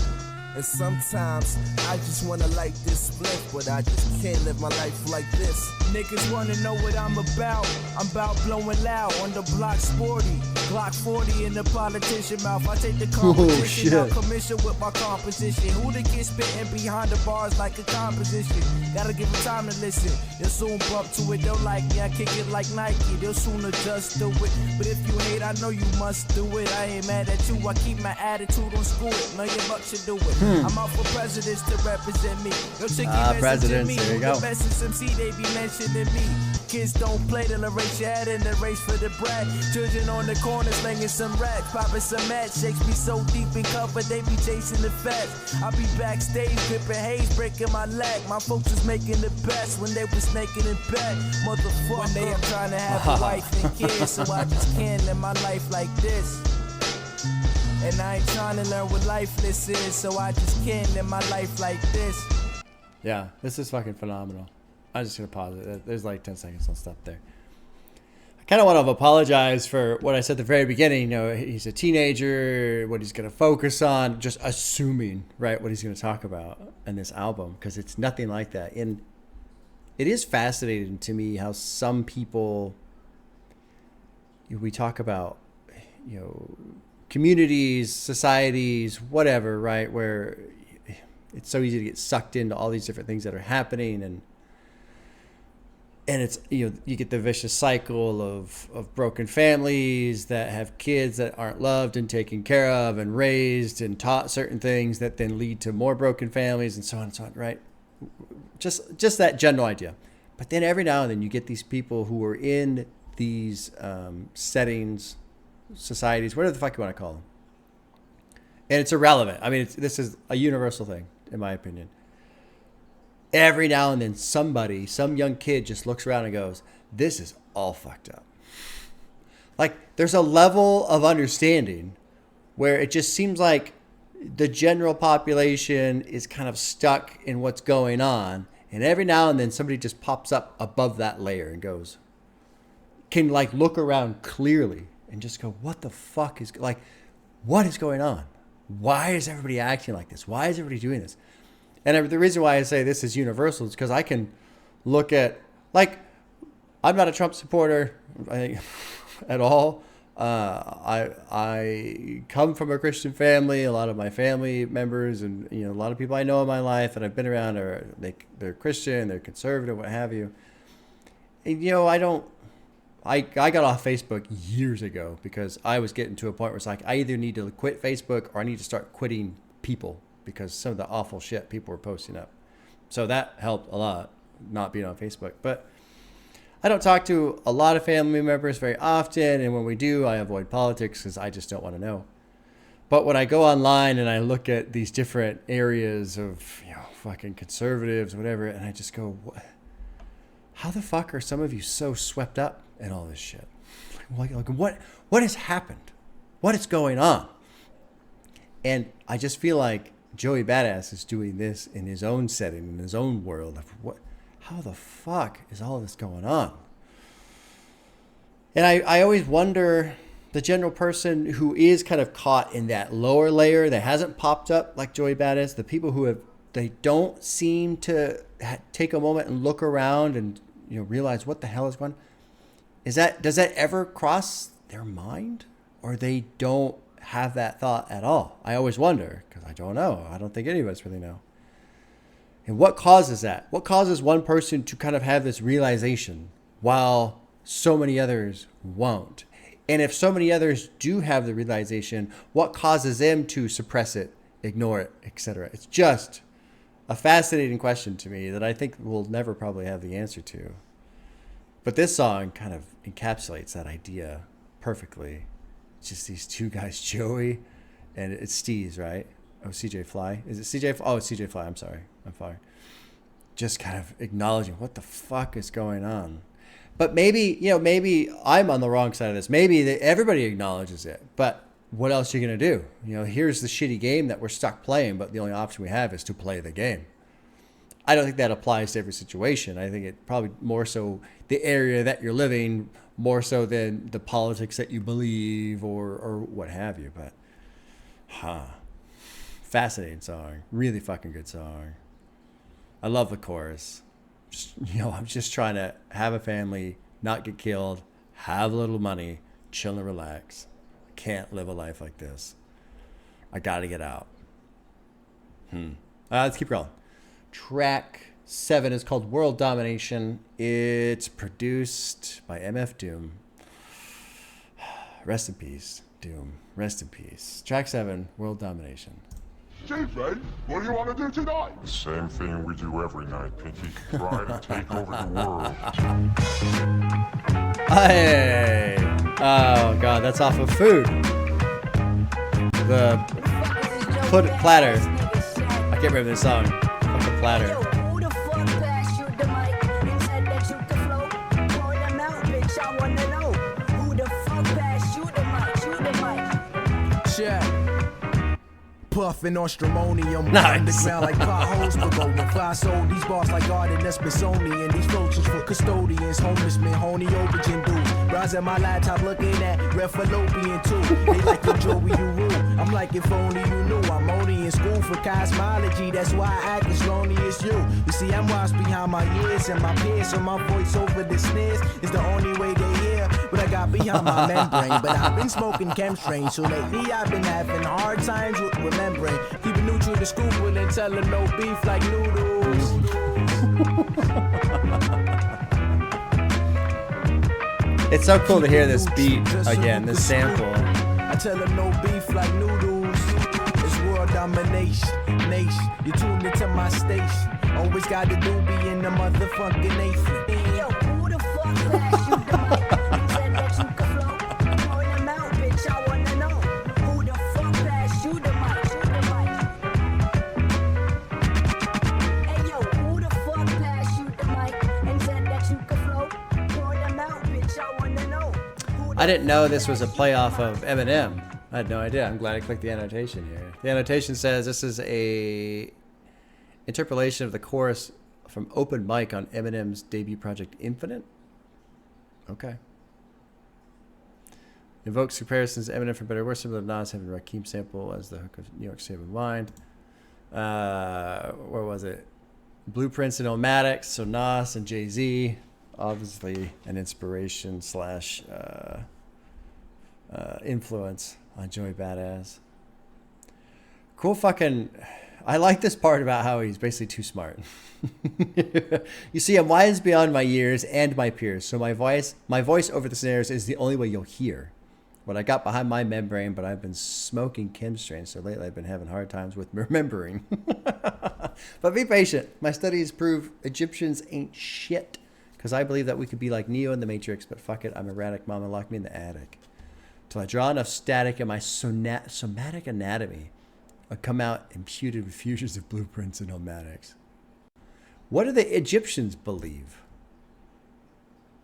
And sometimes I just wanna light this spliff, but I just can't live my life like this. Niggas wanna know what I'm about. I'm about blowing loud on the block sporty. Glock 40 in the politician mouth. I take the competition out commission with my composition. Who to get spitting behind the bars like a composition? Gotta give them time to listen. They'll soon bump to it. They'll like me. I kick it like Nike. They'll soon adjust to it. But if you hate, I know you must do it. I ain't mad at you. I keep my attitude on school. Million bucks should do it. I'm out for presidents to represent me. Yo, chicky messaging presidents, me. there you go. The best is MC, they be mentioning me. Kids don't play, they'll erase your head in the race for the bread. Children on the corner slinging some racks, popping some mats. Shakes be so deep in cover, they be chasing the feds. I be backstage, dripping haze, breaking my leg. My folks was making the best when they was snaking in bed. Motherfucker, one day I'm trying to have a wife and kids, so I just can't live my life like this. And I ain't trying to learn what lifeless is, so I just can't live my life like this. Yeah, this is fucking phenomenal. I'm just gonna pause it. There's like 10 seconds on stuff there. I kind of want to apologize for what I said at the very beginning. You know, he's a teenager, what he's gonna focus on, just assuming, right, what he's gonna talk about in this album, because it's nothing like that. And it is fascinating to me how some people, we talk about, you know, communities, societies, whatever, right, where it's so easy to get sucked into all these different things that are happening, and it's, you know, you get the vicious cycle of broken families that have kids that aren't loved and taken care of and raised and taught certain things that then lead to more broken families and so on and so on, right? Just that general idea. But then every now and then you get these people who are in these settings, societies, whatever the fuck you want to call them. And it's irrelevant. I mean, this is a universal thing, in my opinion. Every now and then somebody, some young kid just looks around and goes, this is all fucked up. Like, there's a level of understanding where it just seems like the general population is kind of stuck in what's going on. And every now and then somebody just pops up above that layer and goes, can like look around clearly and just go, what the fuck is, like, what is going on? Why is everybody acting like this? Why is everybody doing this? And the reason why I say this is universal is because I can look at, like, I'm not a Trump supporter, I think, at all. I come from a Christian family. A lot of my family members and, you know, a lot of people I know in my life that I've been around they're Christian, they're conservative, what have you. And, you know, I got off Facebook years ago because I was getting to a point where it's like, I either need to quit Facebook or I need to start quitting people because some of the awful shit people were posting up. So that helped a lot, not being on Facebook. But I don't talk to a lot of family members very often, and when we do, I avoid politics because I just don't want to know. But when I go online and I look at these different areas of, you know, fucking conservatives, whatever, and I just go, how the fuck are some of you so swept up in all this shit? Like what has happened? What is going on? And I just feel like Joeybada is doing this in his own setting, in his own world of how the fuck is all this going on? And I always wonder, the general person who is kind of caught in that lower layer that hasn't popped up like Joeybada, the people who they don't seem to take a moment and look around and, you know, realize what the hell is going on. Does that ever cross their mind, or they don't have that thought at all? I always wonder, because I don't know. I don't think any of us really know. And what causes that? What causes one person to kind of have this realization while so many others won't? And if so many others do have the realization, what causes them to suppress it, ignore it, etc.? It's just a fascinating question to me that I think we'll never probably have the answer to. But this song kind of encapsulates that idea perfectly. It's just these two guys, Joey, and it's Steez, right? Oh, CJ Fly. Is it CJ? Oh, it's CJ Fly. I'm sorry. I'm sorry. Just kind of acknowledging what the fuck is going on. But maybe, you know, maybe I'm on the wrong side of this. Maybe everybody acknowledges it. But what else are you going to do? You know, here's the shitty game that we're stuck playing, but the only option we have is to play the game. I don't think that applies to every situation. I think it probably more so the area that you're living, more so than the politics that you believe or what have you. But, fascinating song. Really fucking good song. I love the chorus. Just, you know, I'm just trying to have a family, not get killed, have a little money, chill and relax. I can't live a life like this. I got to get out. Let's keep rolling. Track 7 is called World Domination. It's produced by MF Doom. Rest in peace, Doom. Rest in peace. Track 7, World Domination. Stupid? What do you want to do tonight? The same thing we do every night, Pinky. Try to take over the world. Hey! Oh god, that's off of Food. The platter. I can't remember the song. Fucking Platter. Puffin' on stramonium, nice. Underground like potholes, but going fly sold these bars like garden that's Smithsonian. These floaches for custodians, homeless men, honey, aubergine dudes. Rise at my laptop looking at Red Fallopian too. They like the Joey you rule. I'm like if only you knew. I'm only in school for cosmology. That's why I act as lonely as you. You see, I'm washed behind my ears and my peers, so my voice over the snares is the only way they hear. But I got behind my membrane. But I've been smoking chemstrain, so lately I've been having hard times with remembering. Keep it neutral to scooping and telling no beef like noodles. It's so cool to hear this beat again, this sample. I tell them no beef like noodles. It's world domination, nation. You tuned into my station. Always got the doobie in the motherfucking nation. Yo, who the fuck passed you the mic? You said that you could flow. Point them out, bitch. I wanna know. Who the fuck passed you the mic? Hey yo, who the fuck passed you the mic and said that you could flow? Point them out, bitch. I wanna know. I didn't know this was a playoff of Eminem. I had no idea. I'm glad I clicked the annotation here. The annotation says this is a interpolation of the chorus from Open Mic on Eminem's debut project Infinite. Okay. Invokes comparisons to Eminem for better or worse, similar to Nas having a Keem sample as the hook of New York State of Mind. Where was it? Blueprints and Omatics, so Nas and Jay-Z. Obviously an inspiration slash influence on Joeybada. Cool fucking... I like this part about how he's basically too smart. You see, I'm wise beyond my years and my peers, so my voice over the snares is the only way you'll hear what I got behind my membrane, but I've been smoking chemstrain, so lately I've been having hard times with remembering. But be patient. My studies prove Egyptians ain't shit, because I believe that we could be like Neo in the Matrix, but fuck it, I'm erratic, mama locked me in the attic. Till I draw enough static in my somatic anatomy, I come out imputed with fusions of blueprints and omatics. What do the Egyptians believe?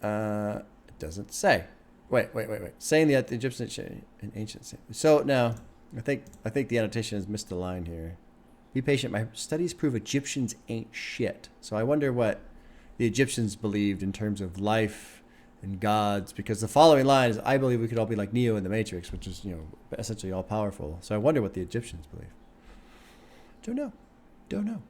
It doesn't say. Wait. Saying that the Egyptians in ancient. So no, I think the annotation has missed the line here. Be patient. My studies prove Egyptians ain't shit. So I wonder what the Egyptians believed in terms of life and gods, because the following line is, I believe we could all be like Neo in the Matrix, which is, essentially all powerful. So I wonder what the Egyptians believe. Don't know.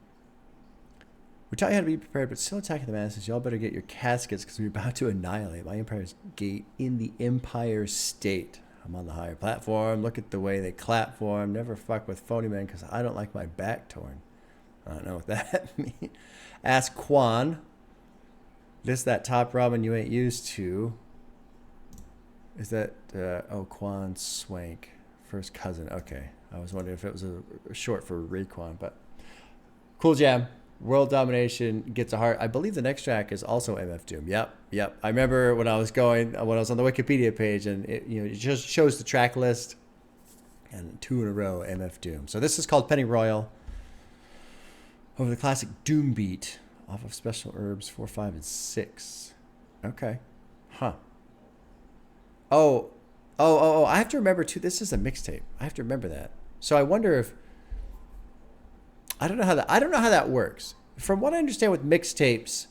We taught you how to be prepared, but still attacking the masses. Y'all better get your caskets, because we're about to annihilate my Empire's gate in the Empire State. I'm on the higher platform. Look at the way they clap for him. Never fuck with phony men, because I don't like my back torn. I don't know what that means. Ask Quan. This that top ramen you ain't used to. Is that Quan Swank, first cousin? Okay, I was wondering if it was a short for Raekwon, but cool jam. World Domination gets a heart. I believe the next track is also MF Doom. Yep. I remember when I was on the Wikipedia page, and it just shows the track list, and 2 in a row MF Doom. So this is called Pennyroyal over the classic Doom beat off of Special Herbs 4, 5, and 6. Okay. Huh. Oh, I have to remember too, this is a mixtape. I have to remember that. So I wonder if I don't know how that works. From what I understand with mixtapes,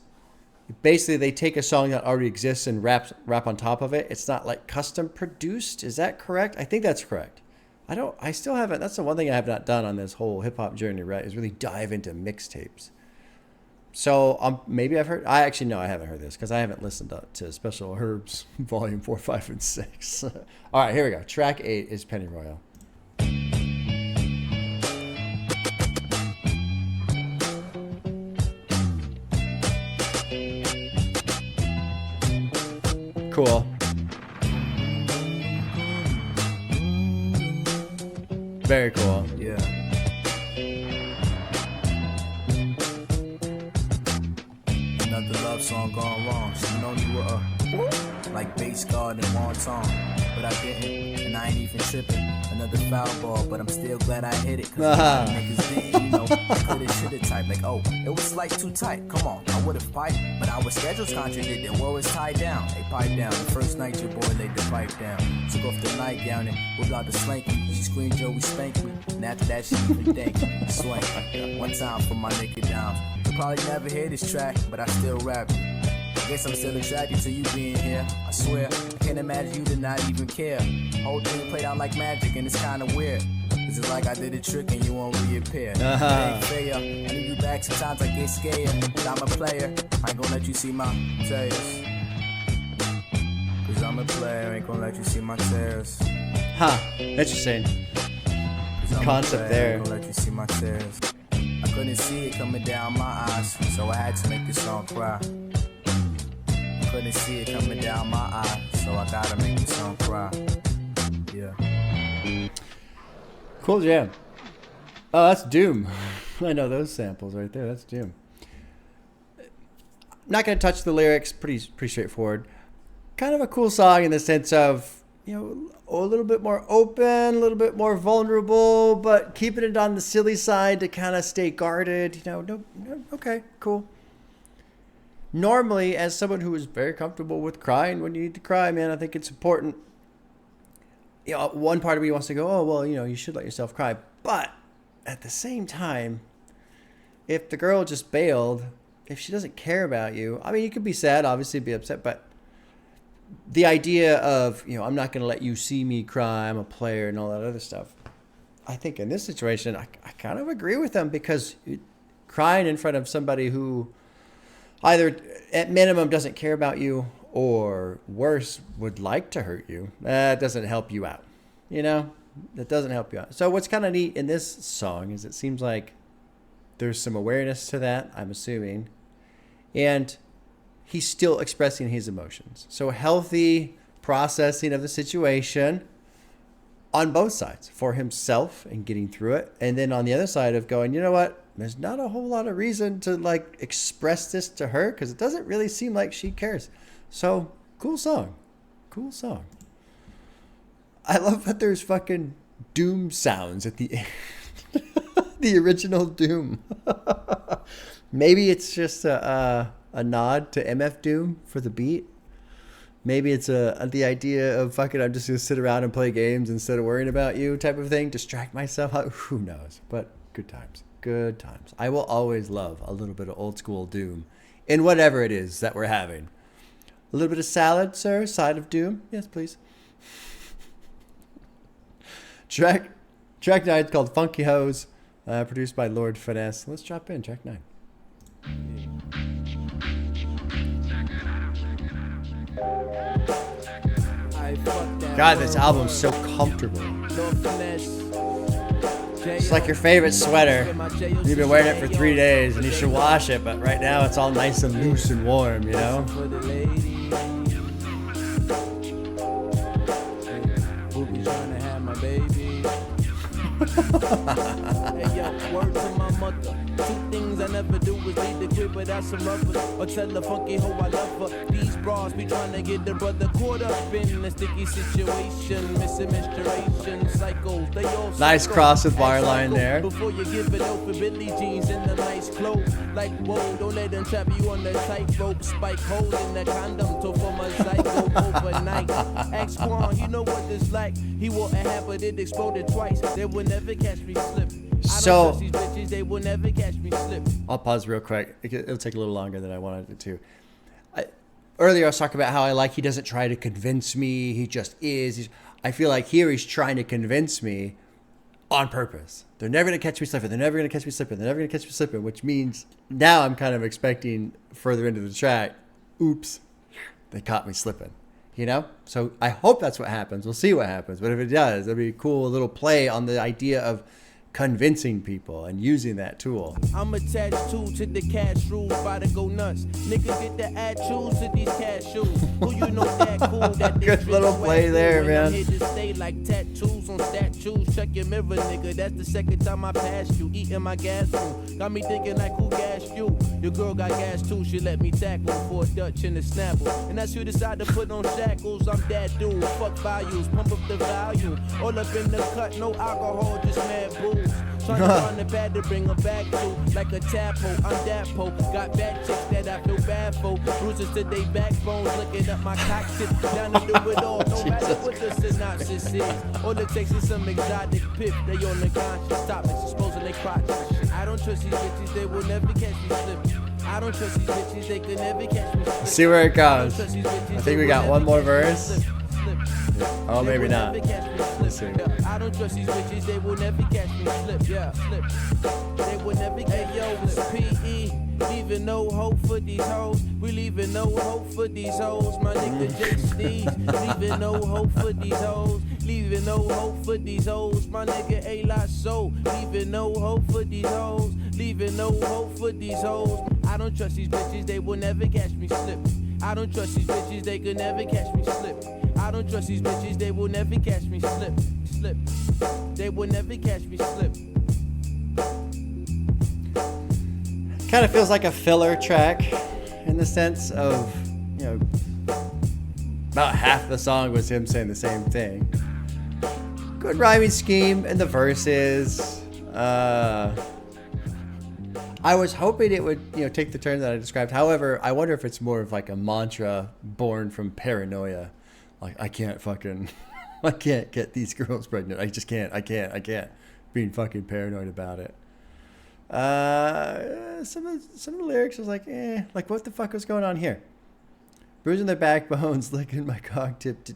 basically they take a song that already exists and rap on top of it. It's not like custom produced. Is that correct? I think that's correct. I still haven't, that's the one thing I have not done on this whole hip hop journey, right? Is really dive into mixtapes. So maybe I've heard, I haven't heard this because I haven't listened to Special Herbs Volume 4, 5, and 6. All right, here we go. Track 8 is Pennyroyal. Cool. Very cool. Yeah. Another love song gone wrong. Should've known you were like base guard and wonton, but I didn't, and I ain't even tripping. Another foul ball, but I'm still glad I hit it. Cause a lot of niggas didn't, you know, coulda, shoulda type. Like, oh, it was like too tight. Come on, I would've piped, but our schedules contradicted. War was tied down. They piped down. The first night your boy laid the pipe down. Took off the nightgown and whipped out the slanky. She screamed, Joey, spank me. And after that, she even thanked me. Swank. One time for my nigga down. You probably never hear this track, but I still rap it. I guess I'm still attracted to you being here. I swear, I can't imagine you to not even care. Whole thing played out like magic and it's kinda weird. Cause it's like I did a trick and you won't reappear. It ain't fair. I need you back, sometimes I get scared. But I'm a player, I ain't gonna let you see my tears. Cause I'm a player, I ain't gonna let you see my tears. Huh, interesting. Concept there. I ain't gonna let you see my tears. I couldn't see it coming down my eyes, so I had to make this song cry. Couldn't see it coming down my eye, so I gotta make this song cry. Yeah. Cool jam. Oh, that's Doom. I know those samples right there. That's Doom. Not gonna touch the lyrics. Pretty straightforward. Kind of a cool song in the sense of, you know, a little bit more open, a little bit more vulnerable, but keeping it on the silly side to kind of stay guarded. You know, no, okay, cool. Normally, as someone who is very comfortable with crying when you need to cry, man, I think it's important. You know, one part of me wants to go, oh, well, you know, you should let yourself cry. But at the same time, if the girl just bailed, if she doesn't care about you, I mean, you could be sad, obviously be upset, but the idea of, you know, I'm not going to let you see me cry, I'm a player and all that other stuff. I think in this situation, I kind of agree with them, because crying in front of somebody who either at minimum doesn't care about you, or worse, would like to hurt you, that doesn't help you out. You know, that doesn't help you out. So what's kind of neat in this song is it seems like there's some awareness to that, I'm assuming, and he's still expressing his emotions. So a healthy processing of the situation on both sides, for himself and getting through it, and then on the other side of going, you know what, there's not a whole lot of reason to like express this to her, because it doesn't really seem like she cares. So cool song. I love that there's fucking Doom sounds at the end. The original Doom. Maybe it's just a nod to MF Doom for the beat. Maybe it's the idea of fucking, I'm just gonna sit around and play games instead of worrying about you type of thing. Distract myself. Who knows? But good times. Good times. I will always love a little bit of old school Doom in whatever it is that we're having. A little bit of salad, sir? Side of Doom? Yes, please. Track 9 is called Funky Hose, produced by Lord Finesse. Let's drop in track 9. God, this album's so comfortable. It's like your favorite sweater. You've been wearing it for 3 days and you should wash it, but right now it's all nice and loose and warm, you know? Hey yo, word to my mother. 2 things I never do is leave the crib without some rubbers, or tell the funky hoe I love her. These bras be trying to get the brother caught up in a sticky situation, missing menstruation cycles. They all nice cross with bar line there. Before you give it over Billy jeans and the nice clothes. Like whoa, don't let them trap you on the tightrope. Spike holes in the condom to form a zygote overnight. Ask Quan, you know what this like? He wore a hat but it exploded twice. They would never catch me slipping. So these bitches, they will never catch me slipping. I'll pause real quick. It'll take a little longer than I wanted it to. Earlier I was talking about how I like he doesn't try to convince me. He just is. I feel like here he's trying to convince me on purpose. They're never going to catch me slipping. They're never going to catch me slipping. They're never going to catch me slipping, which means now I'm kind of expecting further into the track, oops, they caught me slipping. You know? So I hope that's what happens. We'll see what happens. But if it does, it'll be a cool little play on the idea of convincing people and using that tool. I'm attached to the cash rules, about to go nuts. Nigga get the attitudes to these cashews. Who you know that cool? That Good little play there, man. I'm here to stay like tattoos on statues. Check your mirror, nigga. That's the second time I passed you. Eating my gas food. Got me thinking like who gassed you? Your girl got gas too. She let me tackle for a Dutch in the Snapple. And that's who decide to put on shackles. I'm that dude. Fuck values. Pump up the value. All up in the cut. No alcohol, just mad booze. Trying to find the bad to bring her back to. Like a tapo, I'm that po. Got bad chicks that I feel bad for. Bruises to they backbones, looking up my cock tip. Down to do it all, no matter what the synopsis is. All it takes is some exotic pip. They on the conscious topics, exposing they crotches. I don't trust these bitches, they will never catch me slipping. I don't trust these bitches, they could never catch me slipping. See where it goes. I think we got one more verse. Oh, maybe not. Let's see. I don't trust these bitches, they will never catch me slip. Yeah, slip. They will never get yo, it's PE. Leaving no hope for these hoes. We leaving no hope for these hoes. My nigga JC's leaving no hope for these hoes. Leaving no hope for these hoes. My nigga A lot so leaving no hope for these hoes. Leaving no hope for these hoes. I don't trust these bitches, they will never catch me slip. I don't trust these bitches, they could never catch me slip. I don't trust these bitches, they will never catch me slip. Slip. They will never catch me slip. Kind of feels like a filler track in the sense of, you know, about half the song was him saying the same thing. Good rhyming scheme in the verses. I was hoping it would, you know, take the turn that I described. However, I wonder if it's more of like a mantra born from paranoia. Like, I can't get these girls pregnant. I just can't. I can't. Being fucking paranoid about it. Some of the lyrics was like, like what the fuck was going on here? Bruising their backbones, licking my cock tip.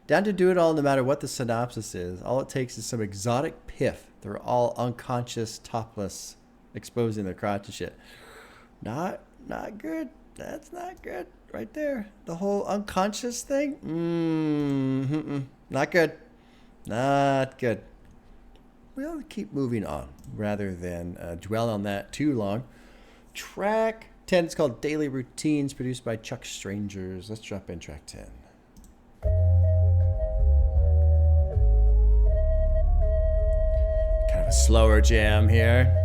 Down to do it all no matter what the synopsis is. All it takes is some exotic piff. They're all unconscious, topless, exposing their crotch and shit. Not good. That's not good right there. The whole unconscious thing. Not good. Not good. We'll keep moving on rather than dwell on that too long. Track 10 is called Daily Routines, produced by Chuck Strangers. Let's drop in track 10. Kind of a slower jam here.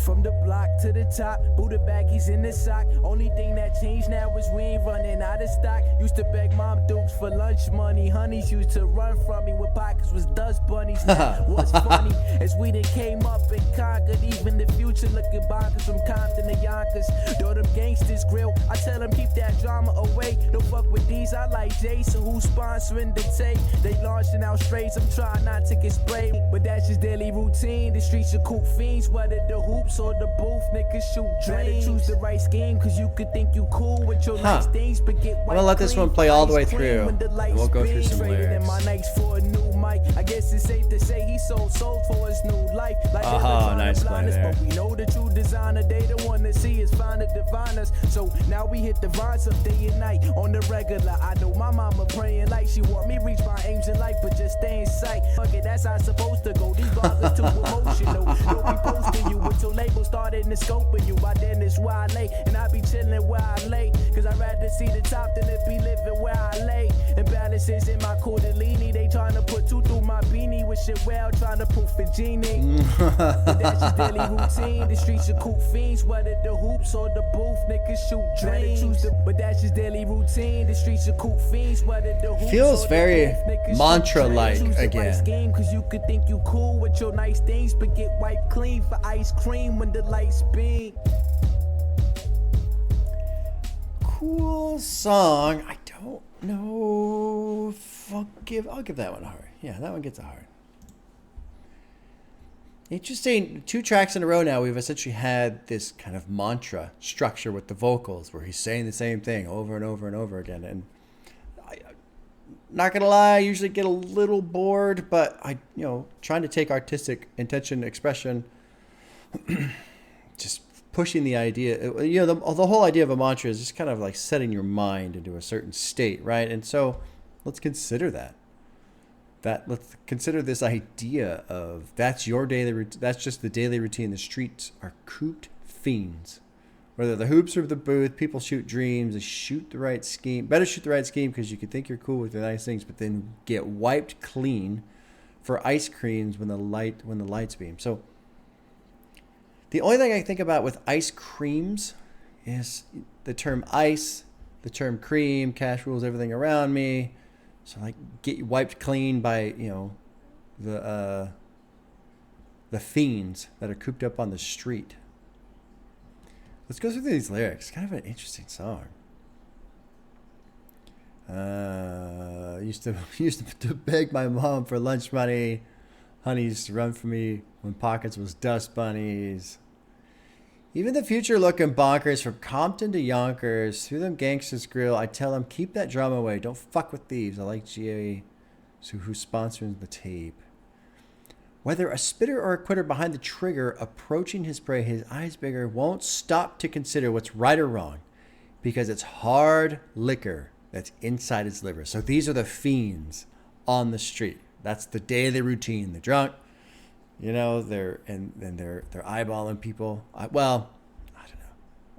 From the block to the top, Buddha baggies in the sock. Only thing that changed now is we ain't running out of stock. Used to beg mom dukes for lunch money. Honeys used to run from me with pockets was dust bunnies. Now, what's funny as we done came up and conquered. Even the future looking bonkers from Compton to Yonkers. Though them gangsters grill, I tell them keep that drama away. Don't fuck with these, I like Jason who's sponsoring the tape. They launching out strays, I'm trying not to get sprayed. But that's just daily routine. The streets are cool fiends, whether the hoops or the booth, niggas shoot dreams. Choose the right scheme, cause you could think you cool with your nice things, but get I'm gonna let this one play all the way through, and we'll go through some lyrics. My nights for a new mic. I guess it's safe to say he sold for his new life. Like nice play there. But we know the true designer, they the one to see is find to divine us. So now we hit the vines up day and night on the regular. I know my mama praying like she want me reach my aims in life, but just stay in sight. Fuck it, that's how it's supposed to go. These bars are too emotional. Don't be posting you until labels started in the scope of you. By then it's where I lay, and I be chilling where I lay. Cause I'd rather see the top than to be living where I lay. Imbalances in my Kundalini, they trying to put two through my beanie. With shit well, trying to proof a genie. But that's just daily routine. The streets are cool fiends, whether the hoops or the booth, niggas shoot dreams. But that's just daily routine. The streets are cool fiends, whether the hoops feels or very the booth, mantra-like again. again. Cause you could think you cool with your nice things, but get wiped clean for ice cream when the lights beam. Cool song. I don't know if I'll give that one a heart. Yeah, that one gets a heart. Interesting. 2 tracks in a row now, we've essentially had this kind of mantra structure with the vocals where he's saying the same thing over and over and over again. And not gonna lie, I usually get a little bored, but trying to take artistic intention, expression, just pushing the idea. The whole idea of a mantra is just kind of like setting your mind into a certain state, right? And so let's consider that. that let's consider this idea of that's your daily that's just the daily routine. The streets are cooped fiends. Whether the hoops or the booth, people shoot dreams. They shoot the right scheme. Better shoot the right scheme because you can think you're cool with the nice things, but then get wiped clean for ice creams when the lights beam. So the only thing I think about with ice creams is the term ice, the term cream, cash rules everything around me. So like get wiped clean by, the fiends that are cooped up on the street. Let's go through these lyrics. Kind of an interesting song. Used to beg my mom for lunch money. Honey used to run from me when pockets was dust bunnies. Even the future looking bonkers from Compton to Yonkers. Through them gangsters grill, I tell them keep that drama away. Don't fuck with thieves. I like GA, who's sponsoring the tape. Whether a spitter or a quitter behind the trigger, approaching his prey, his eyes bigger, won't stop to consider what's right or wrong, because it's hard liquor that's inside his liver. So these are the fiends on the street. That's the daily routine. They're drunk, they're eyeballing people. I don't know.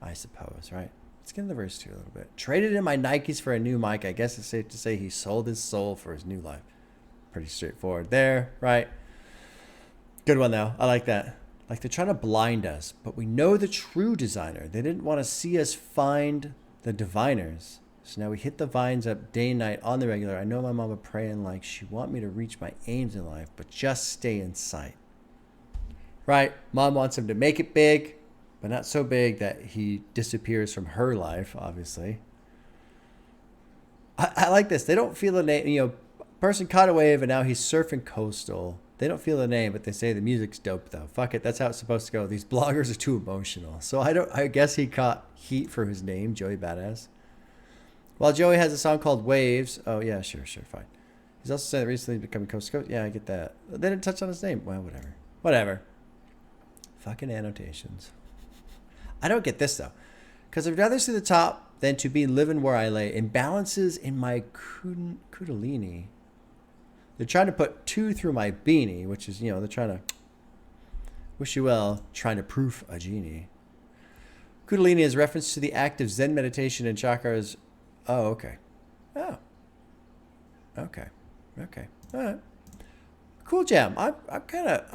I suppose, right? Let's get in the verse 2 a little bit. Traded in my Nikes for a new mic. I guess it's safe to say he sold his soul for his new life. Pretty straightforward there, right? Good one, though. I like that. Like they're trying to blind us, but we know the true designer. They didn't want to see us find the diviners. So now we hit the vines up day and night on the regular. I know my mama praying like she want me to reach my aims in life, but just stay in sight. Right? Mom wants him to make it big, but not so big that he disappears from her life, obviously. I like this. They don't feel the name. Person caught a wave and now he's surfing coastal. They don't feel the name, but they say the music's dope, though. Fuck it. That's how it's supposed to go. These bloggers are too emotional. So I guess he caught heat for his name, Joeybada. While Joey has a song called Waves. Oh, yeah, sure, fine. He's also saying that recently becoming coast to coast. Yeah, I get that. They didn't touch on his name. Well, whatever. Fucking annotations. I don't get this, though. Because I'd rather see the top than to be living where I lay. Imbalances in my kundalini. They're trying to put 2 through my beanie, which is, they're trying to wish you well, trying to proof a genie. Kundalini is reference to the act of Zen meditation and chakras. Oh, okay. Oh. Okay. All right. Cool jam. I'm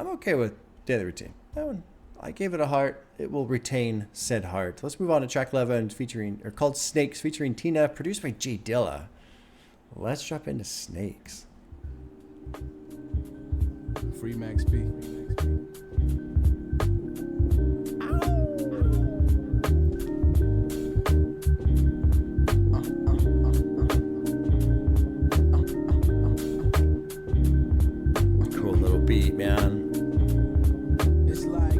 okay with daily routine. That one, I gave it a heart. It will retain said heart. Let's move on to track 11 called Snakes featuring Tina, produced by J Dilla. Let's drop into Snakes. Free Max B. Cool little beat, man. It's like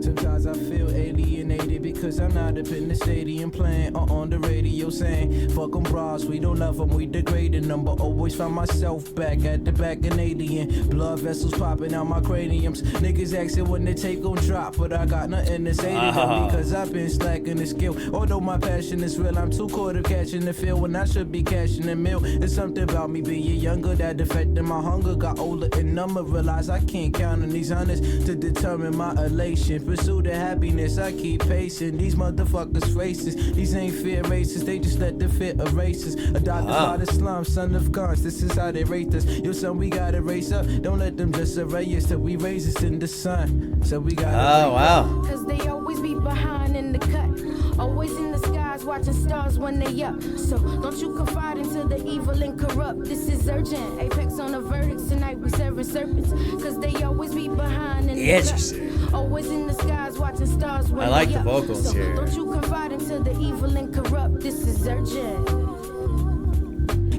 sometimes I feel alienated because I'm not up in the stadium playing or on the radio saying fuck them bras, we don't love them, we degrading them, but always find myself back at the back Canadian blood vessels popping out my craniums. Niggas asking when the tape gon' drop, but I got nothing to say to them because I've been slacking the skill. Although my passion is real, I'm too caught up catching the feel when I should be cashing the meal. There's something about me being younger that affected my hunger. Got older and number, realize I can't count on these hundreds to determine my elation. Pursue the happiness, I keep pacing. These motherfuckers faces, these ain't fair races, they just let the fit erase us. Adopted by the slum, son of guns, this is how they rate us. Yo son, we gotta raise up, don't let them just array us till we raise us in the sun. So we gotta Cause they always be behind in the cut, always in the skies watching stars when they up. So don't you confide into the evil and corrupt. This is urgent, apex on the verdicts, tonight we serving serpents. Cause they always be behind in the cut, always in the skies watching stars when they up. I like the vocals so here. Don't you confide into the evil and corrupt. This is urgent.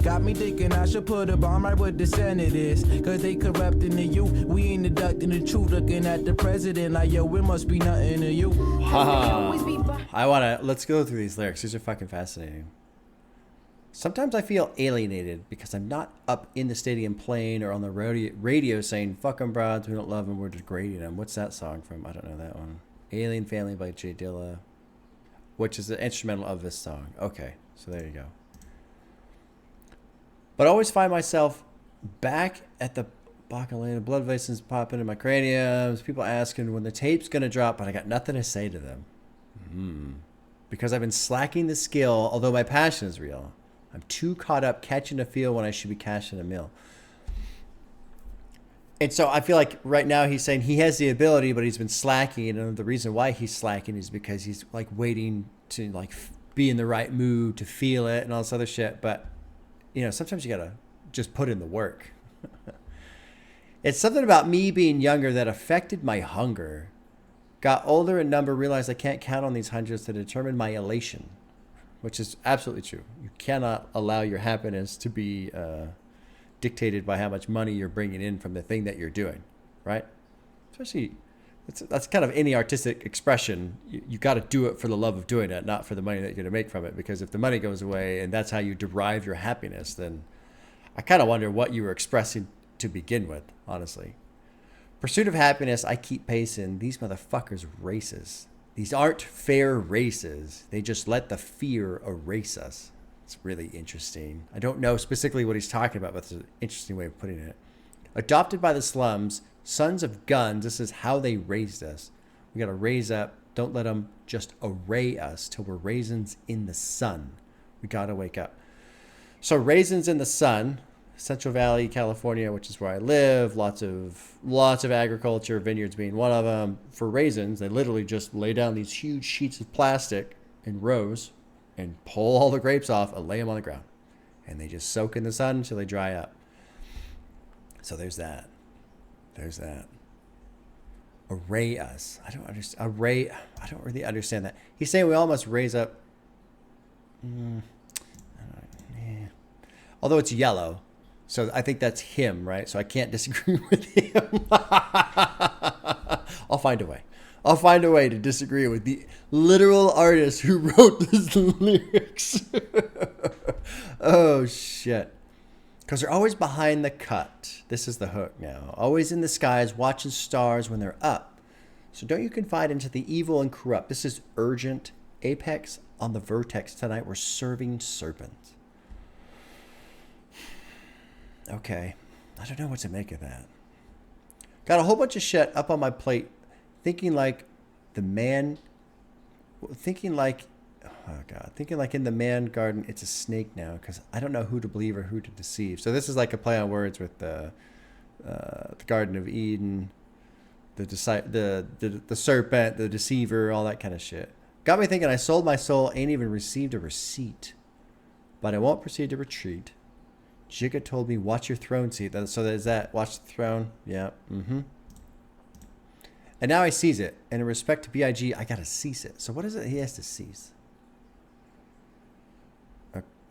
Got me thinking I should put a bomb right where the Senate is. Cause they corrupting the youth. We ain't deducting the truth. Looking at the president like, yo, it must be nothing to you. Let's go through these lyrics. These are fucking fascinating. Sometimes I feel alienated because I'm not up in the stadium playing or on the radio saying, fuck them broads, we don't love them, we're degrading them. What's that song from? I don't know that one. Alien Family by J Dilla, which is the instrumental of this song. Okay, so there you go. But I always find myself back at the Bacalana, blood vessels popping in my craniums, people asking when the tape's going to drop, but I got nothing to say to them. Because I've been slacking the skill, although my passion is real. I'm too caught up catching a feel when I should be catching a mill. And so I feel like right now he's saying he has the ability, but he's been slacking. And the reason why he's slacking is because he's like waiting to like be in the right mood to feel it and all this other shit. But, you know, sometimes you got to just put in the work. It's something about me being younger that affected my hunger. Got older in number, realized I can't count on these hundreds to determine my elation, which is absolutely true. You cannot allow your happiness to be dictated by how much money you're bringing in from the thing that you're doing, right? Especially, that's kind of any artistic expression. You got to do it for the love of doing it, not for the money that you're going to make from it. Because if the money goes away and that's how you derive your happiness, then I kind of wonder what you were expressing to begin with, honestly. Pursuit of happiness, I keep pacing. These motherfuckers races. These aren't fair races. They just let the fear erase us. It's really interesting. I don't know specifically what he's talking about, but it's an interesting way of putting it. Adopted by the slums, sons of guns, this is how they raised us. We got to raise up. Don't let them just array us till we're raisins in the sun. We got to wake up. So raisins in the sun, Central Valley, California, which is where I live. Lots of agriculture, vineyards being one of them. For raisins, they literally just lay down these huge sheets of plastic in rows and pull all the grapes off and lay them on the ground. And they just soak in the sun until they dry up. So there's that. There's that. Array us. I don't understand. Array. I don't really understand that. He's saying we all must raise up. Although it's yellow. So I think that's him, right? So I can't disagree with him. I'll find a way. I'll find a way to disagree with the literal artist who wrote these lyrics. Oh, shit. Because they're always behind the cut. This is the hook now. Always in the skies, watching stars when they're up. So don't you confide into the evil and corrupt. This is urgent. Apex on the vertex tonight. We're serving serpents. Okay. I don't know what to make of that. Got a whole bunch of shit up on my plate. Thinking like in the man garden, it's a snake now because I don't know who to believe or who to deceive. So this is like a play on words with the Garden of Eden, the serpent, the deceiver, all that kind of shit. Got me thinking I sold my soul, ain't even received a receipt, but I won't proceed to retreat. Jigga told me, watch your throne seat. So there's that, watch the throne. Yeah, And now I seize it. And in respect to B.I.G., I got to cease it. So what is it he has to cease?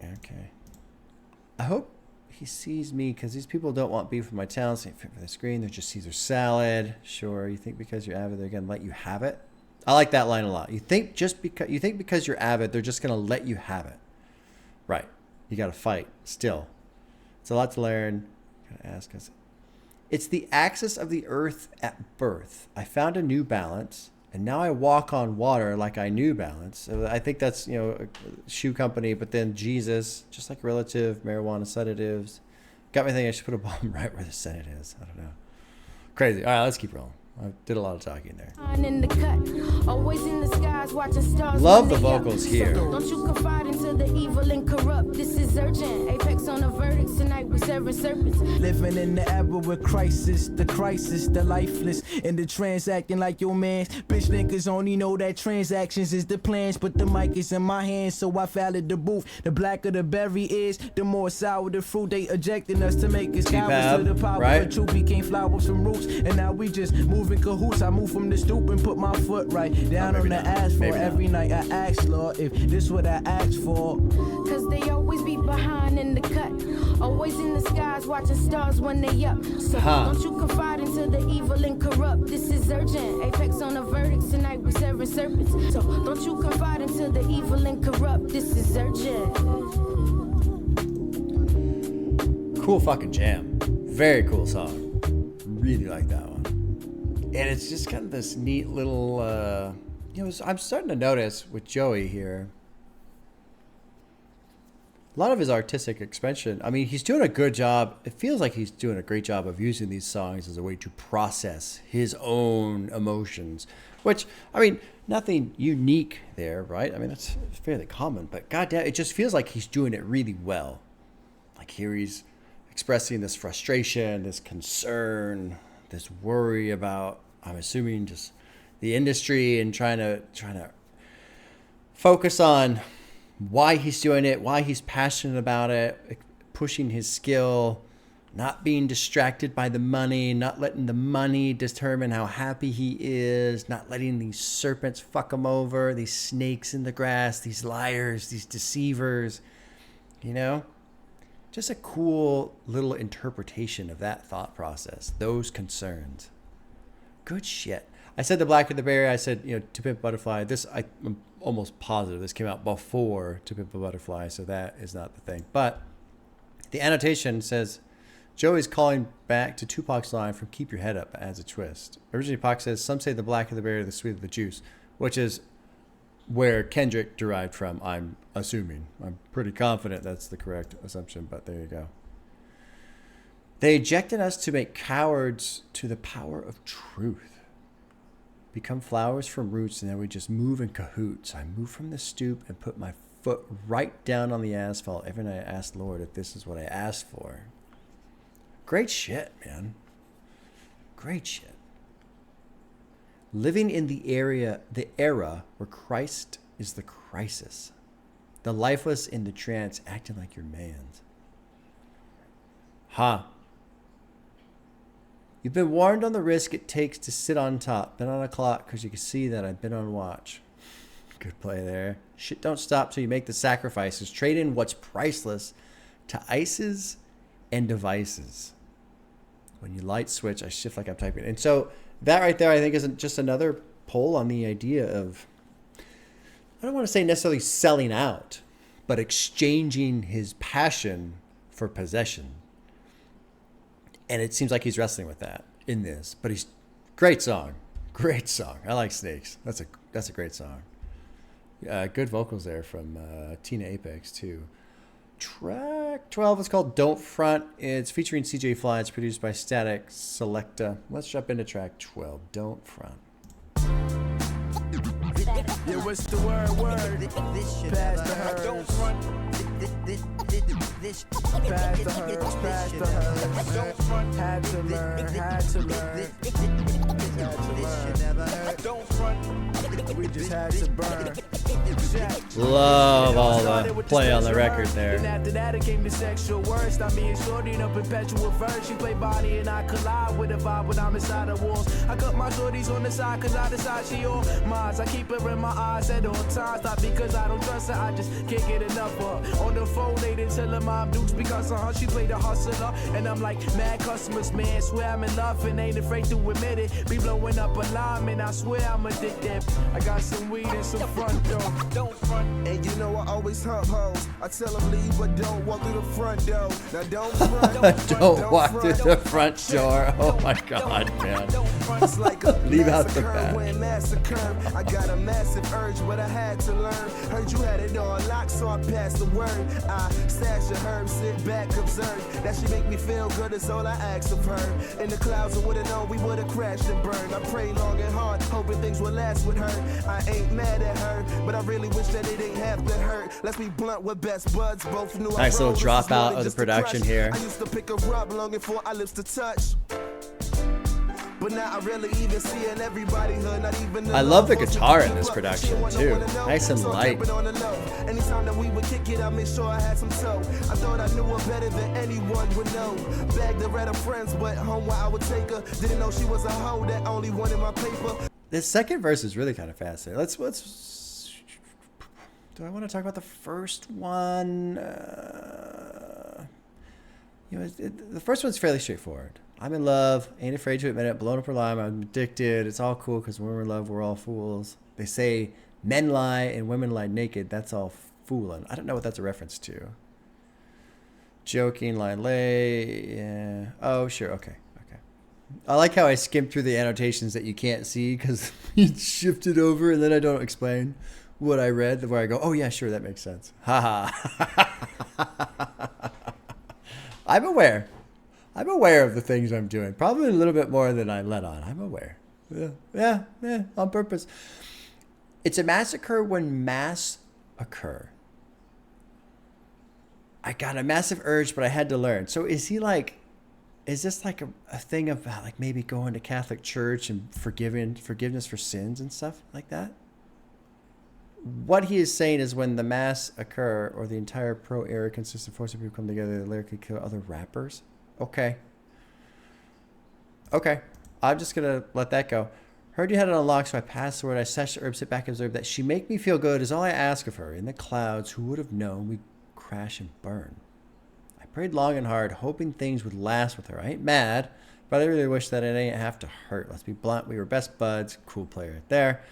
Okay. I hope he sees me because these people don't want beef with my talents. They fit for the screen. They're just Caesar salad. Sure. You think because you're avid, they're going to let you have it? I like that line a lot. You think because you're avid, they're just going to let you have it. Right. You got to fight still. It's a lot to learn. Got to ask us. It's the axis of the earth at birth. I found a new balance, and now I walk on water like I knew balance. So I think that's, a shoe company, but then Jesus, just like relative, marijuana sedatives. Got me thinking I should put a bomb right where the Senate is. I don't know. Crazy. All right, let's keep rolling. I did a lot of talking there. In the cut, always in the skies, watching stars. Love the vocals here. So don't you confide into the evil and corrupt. This is urgent. Apex on the verdicts tonight. We serving serpents. Living in the era with crisis, the lifeless, and the transacting like your mans. Bitch niggas only know that transactions is the plans, but the mic is in my hands, so I followed the booth. The blacker the berry is, the more sour the fruit. They ejecting us to make us cowards to the power. Right? But truth became flowers from roots, and now we just moving cahoots. I move from the stoop and put my foot right down on the asphalt. Every night I ask, Lord, if this what I asked for. Cause they always be behind in the cut, always in the skies, watching stars when they up. So don't you confide into the evil and corrupt. This is urgent. Apex on the verdicts tonight. We serving serpents. So don't you confide into the evil and corrupt. This is urgent. Cool fucking jam. Very cool song. Really like that one. And it's just kind of this neat little, I'm starting to notice with Joey here. a lot of his artistic expression. I mean, he's doing a good job. It feels like he's doing a great job of using these songs as a way to process his own emotions, which, I mean, nothing unique there, right? I mean, that's fairly common, but goddamn, it just feels like he's doing it really well. Like here he's expressing this frustration, this concern, this worry about, I'm assuming, just the industry, and trying to focus on why he's doing it, why he's passionate about it, pushing his skill, not being distracted by the money, not letting the money determine how happy he is, not letting these serpents fuck him over, these snakes in the grass, these liars, these deceivers, you know? Just a cool little interpretation of that thought process, those concerns. Good shit. I said The Blacker the Berry. I said, To Pimp a Butterfly. I'm almost positive this came out before To Pimp a Butterfly, so that is not the thing. But the annotation says, Joey's calling back to Tupac's line from Keep Your Head Up adds a twist. Originally, Pac says, some say the blacker the berry, the sweeter the juice, which is where Kendrick derived from, I'm assuming. I'm pretty confident that's the correct assumption, but there you go. They ejected us to make cowards to the power of truth. Become flowers from roots, and then we just move in cahoots. I move from the stoop and put my foot right down on the asphalt every night. I ask Lord if this is what I asked for. Great shit, man. Great shit. Living in the era where Christ is the crisis. The lifeless in the trance acting like your man's. Ha. You've been warned on the risk it takes to sit on top. Been on a clock because you can see that I've been on watch. Good play there. Shit don't stop till you make the sacrifices. Trade in what's priceless to ices and devices. When you light switch, I shift like I'm typing. And so that right there, I think, is just another poll on the idea of, I don't want to say necessarily selling out, but exchanging his passion for possession. And it seems like he's wrestling with that in this. But he's great song. Great song. I like Snakes. That's a great song. Good vocals there from Tina Apex too. Track 12 is called Don't Front. It's featuring CJ Fly. It's produced by Static Selecta. Let's jump into track 12. Don't Front. Yeah, what's the word? Pass the herbs. Don't front. Pass the herbs. Pass the herbs. Don't front. Had to learn. Don't front. We just had to burn. Love all the play on the record there. And after that it came to sexual worst. I mean, shorty in a perpetual verse. She play body and I collide with a vibe when I'm inside the walls. I cut my shorties on the side cause I decide she all mine. I keep her in my eyes at all times. Not because I don't trust her, I just can't get enough of her. On the phone they didn't tell her mom dukes because of her. She played the hustler. And I'm like, mad customers, man. Swear I'm in love and ain't afraid to admit it. Be blowing up a line, man. I swear I'm addicted. I got some weed and some front door. Don't front. And you know I always hump hoes. I tell them leave, but don't walk through the front door. Now don't front. Don't walk through the front door. Oh my God, man. Leave out the back. I got a massive urge, but I had to learn. Heard you had it on lock, so I passed the word. I stash a herb, sit back, observe. That she make me feel good, is all I ask of her. In the clouds, I would've known we would've crashed and burned. I prayed long and hard, hoping things would last with her. I ain't mad at her, but I really wish that it ain't have to hurt. Let's be blunt with best buds, both knew. Nice little drop out of the production here. I used to pick her up, longing for our lips to touch. But now I really even see in everybody hood, not even I love the guitar in this production too. Nice and light. Anytime that we would kick it, I made sure I had some toe. I thought I knew her better than anyone would know. Bagged her at her friends, but home where I would take her. Didn't know she was a hoe that only wanted my paper. This second verse is really kind of fast there. Let's do I want to talk about the first one? The first one's fairly straightforward. I'm in love, ain't afraid to admit it, blown up her lie, I'm addicted, it's all cool because when we're in love, we're all fools. They say men lie and women lie naked, that's all fooling. I don't know what that's a reference to. Joking, lie lay, yeah. Oh, sure, okay. I like how I skimmed through the annotations that you can't see because it's shifted over and then I don't explain. what I read, where I go, oh yeah, sure, that makes sense. Haha. I'm aware. I'm aware of the things I'm doing. Probably a little bit more than I let on. I'm aware. Yeah, on purpose. It's a massacre when mass occur. I got a massive urge, but I had to learn. So is this like a thing about like maybe going to Catholic church and forgiveness for sins and stuff like that? What he is saying is when the mass occur or the entire pro-era consistent force of people come together, they lyrically kill other rappers. Okay. I'm just going to let that go. Heard you had it unlocked, so I passed the word. I seshed the herb, sit back and observe that she make me feel good is all I ask of her. In the clouds, who would have known we crash and burn? I prayed long and hard, hoping things would last with her. I ain't mad, but I really wish that it ain't have to hurt. Let's be blunt. We were best buds. Cool player right there.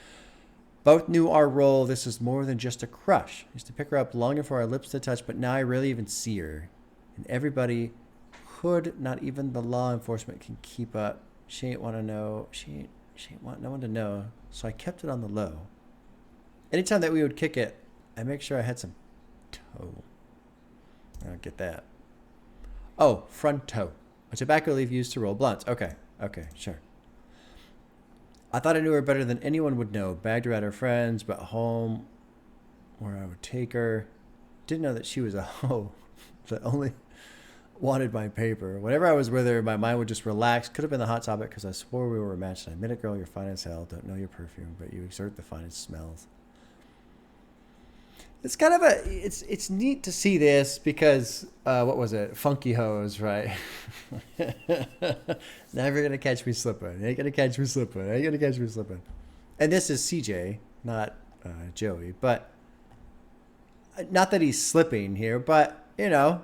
Both knew our role. This is more than just a crush. I used to pick her up longing for our lips to touch, but now I really even see her. And everybody could, not even the law enforcement can keep up. She ain't want to know. She ain't want no one to know. So I kept it on the low. Anytime that we would kick it, I make sure I had some toe. I don't get that. Oh, front toe. A tobacco leaf used to roll blunts. Okay, sure. I thought I knew her better than anyone would know. Bagged her at her friends, but home where I would take her. Didn't know that she was a hoe that only wanted my paper. Whenever I was with her, my mind would just relax. Could have been the hot topic because I swore we were a match. I admit it, girl, you're fine as hell. Don't know your perfume, but you exert the finest smells. It's kind of it's neat to see this because, what was it? Funky hoes, right? Never gonna catch me slipping. Ain't gonna catch me slipping. Ain't gonna catch me slipping. And this is CJ, not Joey, but not that he's slipping here, but you know,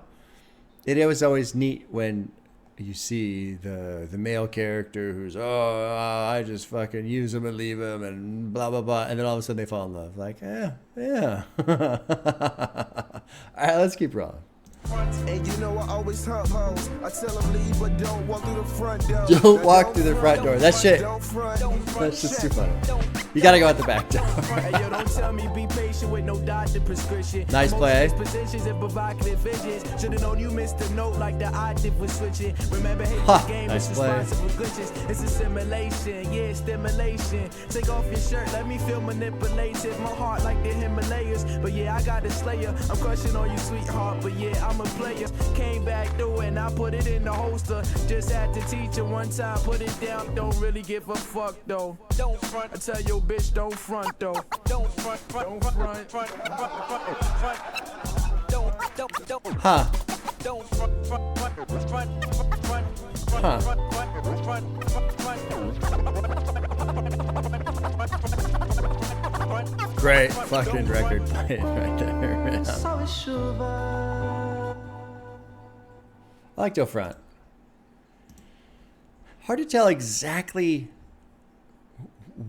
it was always neat when you see the male character who's I just fucking use him and leave him and blah blah blah, and then all of a sudden they fall in love. Like yeah. All right, let's keep rolling. And you know I always hump hoes. I tell them leave, but don't walk through the front door. Don't walk through the front door. That shit. That's just too funny. You gotta go out the back door. Hey, yo, don't tell me be patient with no doctor prescription. Nice play. Positions and provocative visions. Should've known you missed the note like the octave was switching. Remember, hey, the game is responsible glitches. It's a simulation, yeah, stimulation. Take off your shirt, let me feel manipulated. My heart like the Himalayas, but yeah, I got a slayer. I'm crushing on you, sweetheart, but yeah, I'm a player. Came back through and I put it in the holster. Just had to teach her one time, put it down. Don't really give a fuck though. Don't front. I tell your bitch, don't front though. Don't front. Don't front. Don't. Huh. Don't front. Great fucking record playing right there. I like Joe Front. Hard to tell exactly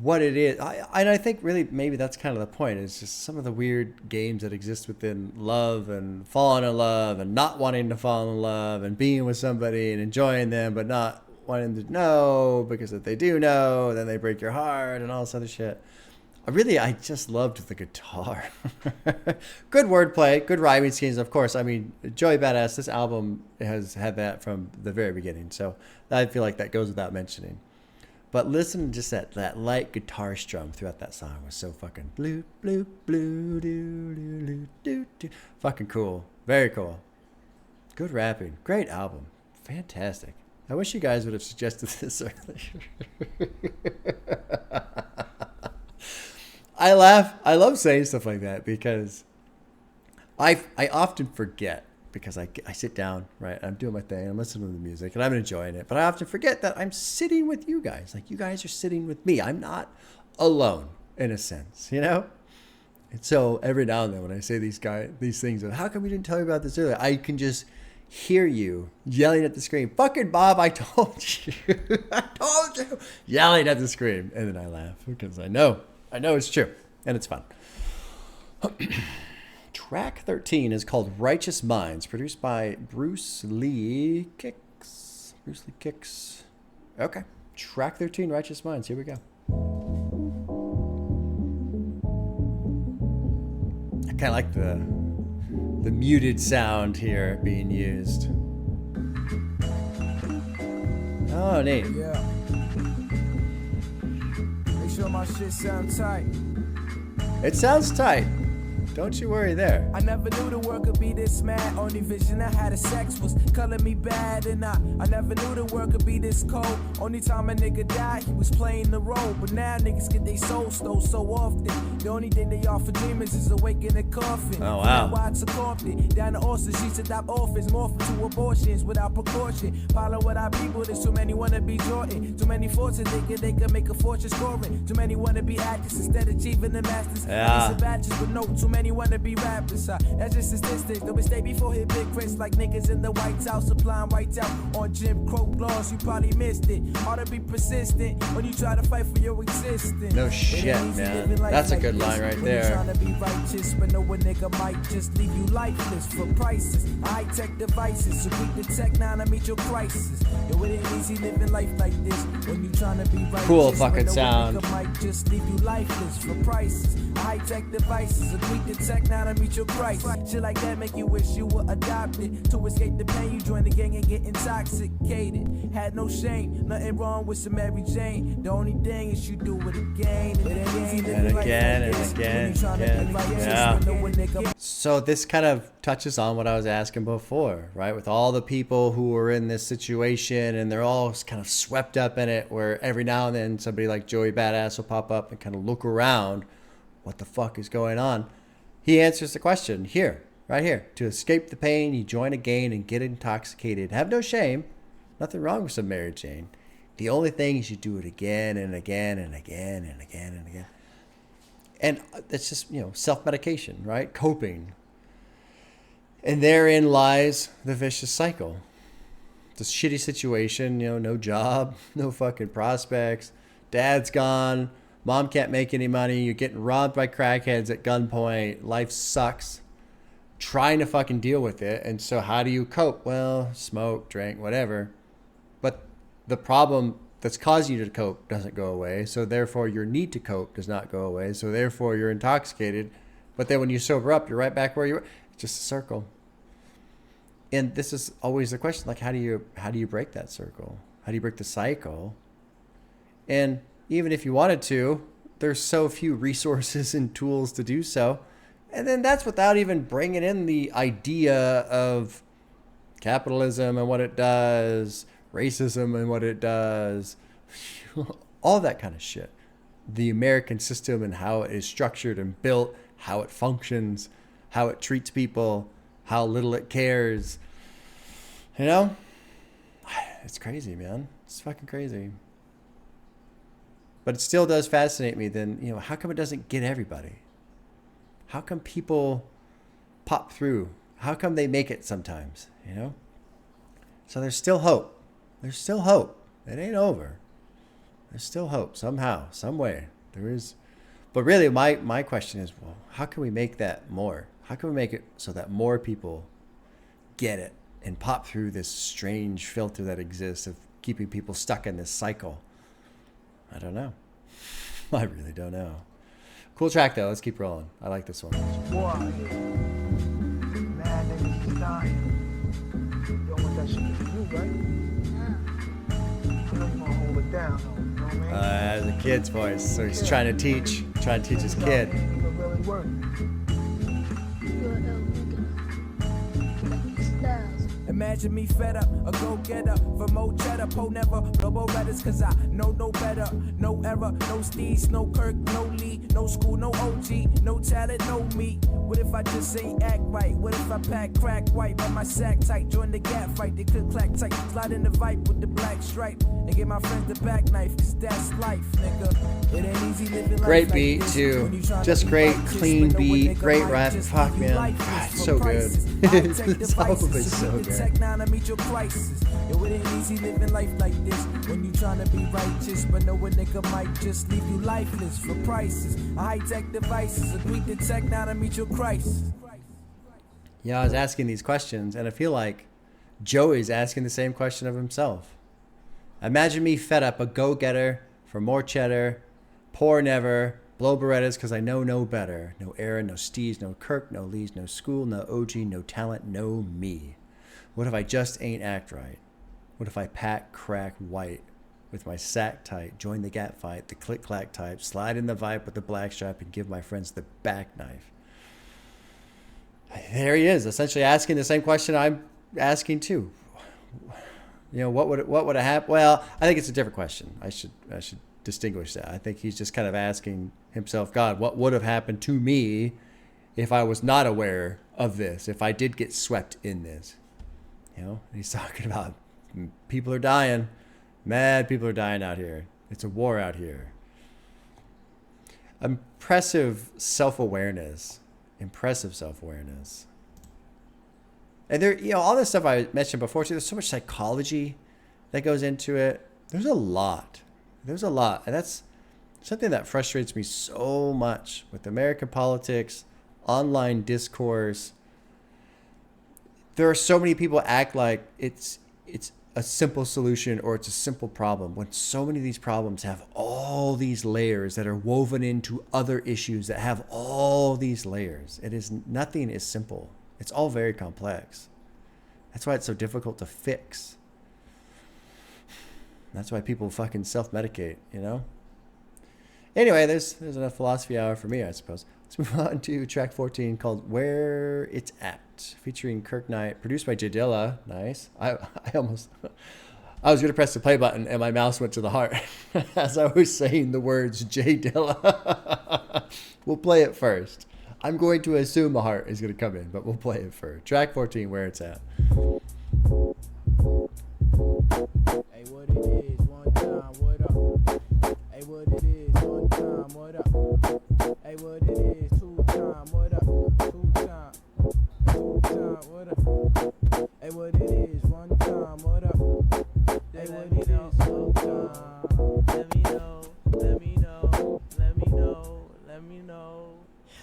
what it is. I think really maybe that's kind of the point. It's just some of the weird games that exist within love and falling in love and not wanting to fall in love and being with somebody and enjoying them but not wanting to know because if they do know, then they break your heart and all this other shit. I just loved the guitar. Good wordplay, good rhyming schemes, of course. I mean, Joeybada, this album has had that from the very beginning, so I feel like that goes without mentioning. But listen to just that light guitar strum throughout that song was so fucking blue, blue, blue, doo, doo, doo, doo, doo. Fucking cool. Very cool. Good rapping. Great album. Fantastic. I wish you guys would have suggested this earlier. I laugh. I love saying stuff like that because I often forget because I sit down, right? I'm doing my thing. I'm listening to the music and I'm enjoying it. But I often forget that I'm sitting with you guys. Like you guys are sitting with me. I'm not alone in a sense, you know? And so every now and then when I say these things, how come you didn't tell me about this earlier? I can just hear you yelling at the screen. Fucking Bob, I told you. I told you. Yelling at the screen. And then I laugh because I know it's true. And it's fun. Track 13 is called Righteous Minds, produced by Bruce Lee Kicks. Okay. Track 13, Righteous Minds. Here we go. kind of like the muted sound here being used. Oh, neat. Yeah. Make sure my shit sound tight. It sounds tight. Don't you worry there. I never knew the world could be this mad. Only vision I had of sex was color me bad. And I never knew the world could be this cold. Only time a nigga died, he was playing the role. But now niggas get their soul stole so often. The only thing they offer dreamers is awake in a coffin. Oh, wow. Why it's a coffin. Down the Austin, sheets adopt orphans. Morphin' to abortions without precaution. Follow what our people, there's too many wanna be Jordan. Too many forces thinking they can make a fortune scoring. Too many wanna be actors instead of achieving the masters. Yeah. Badges, but no, too many wanna be rappers. That's just statistics. Don't mistake before hit big Chris like niggas in the White House applying white out on Jim Crow laws. You probably missed it. Hard to be persistent when you try to fight for your existence. No shit, man. That's a good line right there. Trying to be righteous, but no one nigga might just leave you lifeless for prices. High tech devices, so beat the tech now to meet your crisis. Yo, it ain't easy living life like this when you trying to be righteous. Cool fucking sound. Nigga might just leave you lifeless for prices. High tech devices, so beat the tech now to meet your price. Shit like that make you wish you were adopted. To escape the pain, you join the gang and get intoxicated. Had no shame, nothing wrong with some Mary Jane. The only thing is you do it again and again. Yeah. So this kind of touches on what I was asking before, right? With all the people who are in this situation and they're all kind of swept up in it, where every now and then somebody like Joeybada will pop up and kind of look around. What the fuck is going on? He answers the question here, right here. To escape the pain, you join a gang and get intoxicated. Have no shame. Nothing wrong with some Mary Jane. The only thing is you do it again and again and again and again and again. And it's just, self-medication, right? Coping. And therein lies the vicious cycle. It's a shitty situation, no job, no fucking prospects. Dad's gone. Mom can't make any money. You're getting robbed by crackheads at gunpoint. Life sucks. Trying to fucking deal with it. And so how do you cope? Well, smoke, drink, whatever. But the problem that's causing you to cope doesn't go away. So therefore your need to cope does not go away. So therefore you're intoxicated. But then when you sober up, you're right back where you were. It's just a circle. And this is always the question, like how do you break that circle? How do you break the cycle? And even if you wanted to, there's so few resources and tools to do so. And then that's without even bringing in the idea of capitalism and what it does, racism and what it does, all that kind of shit. The American system and how it is structured and built, how it functions, how it treats people, how little it cares. It's crazy, man. It's fucking crazy. But it still does fascinate me then, how come it doesn't get everybody? How come people pop through? How come they make it sometimes, So there's still hope. There's still hope. It ain't over. There's still hope somehow, some way. There is. But really, my question is, well, how can we make that more? How can we make it so that more people get it and pop through this strange filter that exists of keeping people stuck in this cycle? I don't know. I really don't know. Cool track though. Let's keep rolling. I like this one. Boy, mad niggas is dying. You don't want that shit to do, right? You know you wanna hold it down, you know what I mean? The kid's voice. So he's trying to teach his kid. Really work. Imagine me fed up, a go-getter, for more cheddar, po never, no letters, cause I know no better, no error, no steez, no Kirk, no Lee, no school, no OG, no talent, no me. What if I just ain't act right? What if I pack crack white, but my sack tight, join the gap fight, they could clack tight, slide in the vibe with the black stripe, and give my friends the back knife, cause that's life, nigga. It ain't easy living life. Great beat too, just great, clean beat, great rap, fuck man, God, it's so good. This album is so good. Now to meet your crisis. Yo, it ain't easy living life like this when you trying to be righteous, but no one nigga might just leave you lifeless for prices. High tech devices, agree to tech now to meet your crisis. Yeah, I was asking these questions, and I feel like Joey's asking the same question of himself. Imagine me fed up, a go-getter for more cheddar, poor never, Blow Berettas because I know no better. No Aaron, no Steez, no Kirk, no Lees, no school, no OG, no talent, no me. What if I just ain't act right? What if I pack, crack, white with my sack tight, join the gap fight, the click-clack type, slide in the vibe with the black stripe, and give my friends the back knife? There he is, essentially asking the same question I'm asking too. You know, what would have happened? Well, I think it's a different question. I should distinguish that. I think he's just kind of asking himself, God, what would have happened to me if I was not aware of this, if I did get swept in this? You know, and he's talking about people are dying. Mad people are dying out here. It's a war out here. Impressive self-awareness. And there, you know, all this stuff I mentioned before too, there's so much psychology that goes into it. There's a lot. And that's something that frustrates me so much with American politics, online discourse. There are so many people act like it's a simple solution or it's a simple problem when so many of these problems have all these layers that are woven into other issues that have all these layers. Nothing is simple. It's all very complex. That's why it's so difficult to fix. That's why people fucking self-medicate, you know? Anyway, there's enough philosophy hour for me, I suppose. Let's move on to track 14 called Where It's At, featuring Kirk Knight, produced by J Dilla. Nice. I was going to press the play button and my mouse went to the heart as I was saying the words J Dilla. We'll play it first. I'm going to assume a heart is going to come in, but we'll play it first. Track 14, Where It's At. Hey, what it is, one time, what up? Hey, what it is, one time, what up? Hey, what it is, two time, what up? Two time, what up? Hey, what it is, one time, what up? Hey, what it is, two time. Let me know, let me know, let me know, let me know.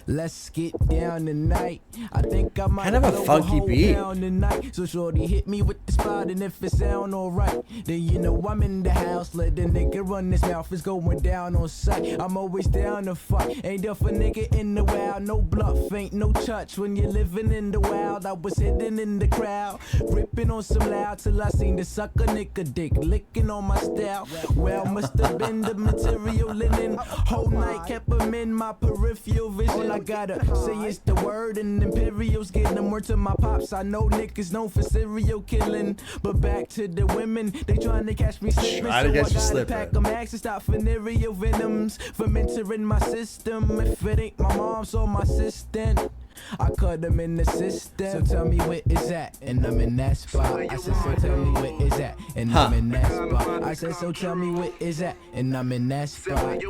Let's get down tonight. I think I might kind of a funky beat. Tonight. So shorty hit me with the spot, and if it sound alright, then you know I'm in the house. Let the nigga run his mouth, it's going down on sight. I'm always down to fight. Ain't there for nigga in the wild, no bluff, ain't no touch. When you're living in the wild, I was hidden in the crowd, ripping on some loud till I seen the sucker nigga dick licking on my style. Well, must have been the material linen. Whole night kept him in my peripheral vision. I gotta say it's the word, and Imperials getting them word to my pops. I know niggas known for serial killing, but back to the women, they trying to catch me slipping. So I gotta pack them axe and stop venereal venoms from entering my system. If it ain't my mom's or my assistant, I cut them in the system. So tell me where it's at, and I'm in that spot. I said, so tell me where it's at, and I'm in that spot. I said, so tell me where it's at, and I'm in that spot.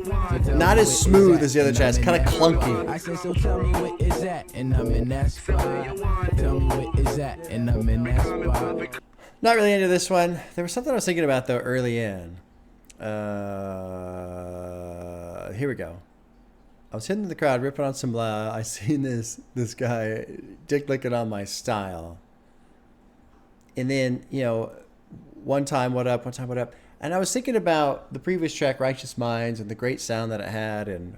Not as smooth as the other tracks, kind of clunky. I said, so tell me where it's at, and I'm in that spot. Tell me where it's at, and I'm in that spot. Not really into this one. There was something I was thinking about though early in. Here we go. I was hitting the crowd, ripping on some blah. I seen this guy dick licking on my style. And then, you know, one time what up. And I was thinking about the previous track, Righteous Minds, and the great sound that it had. And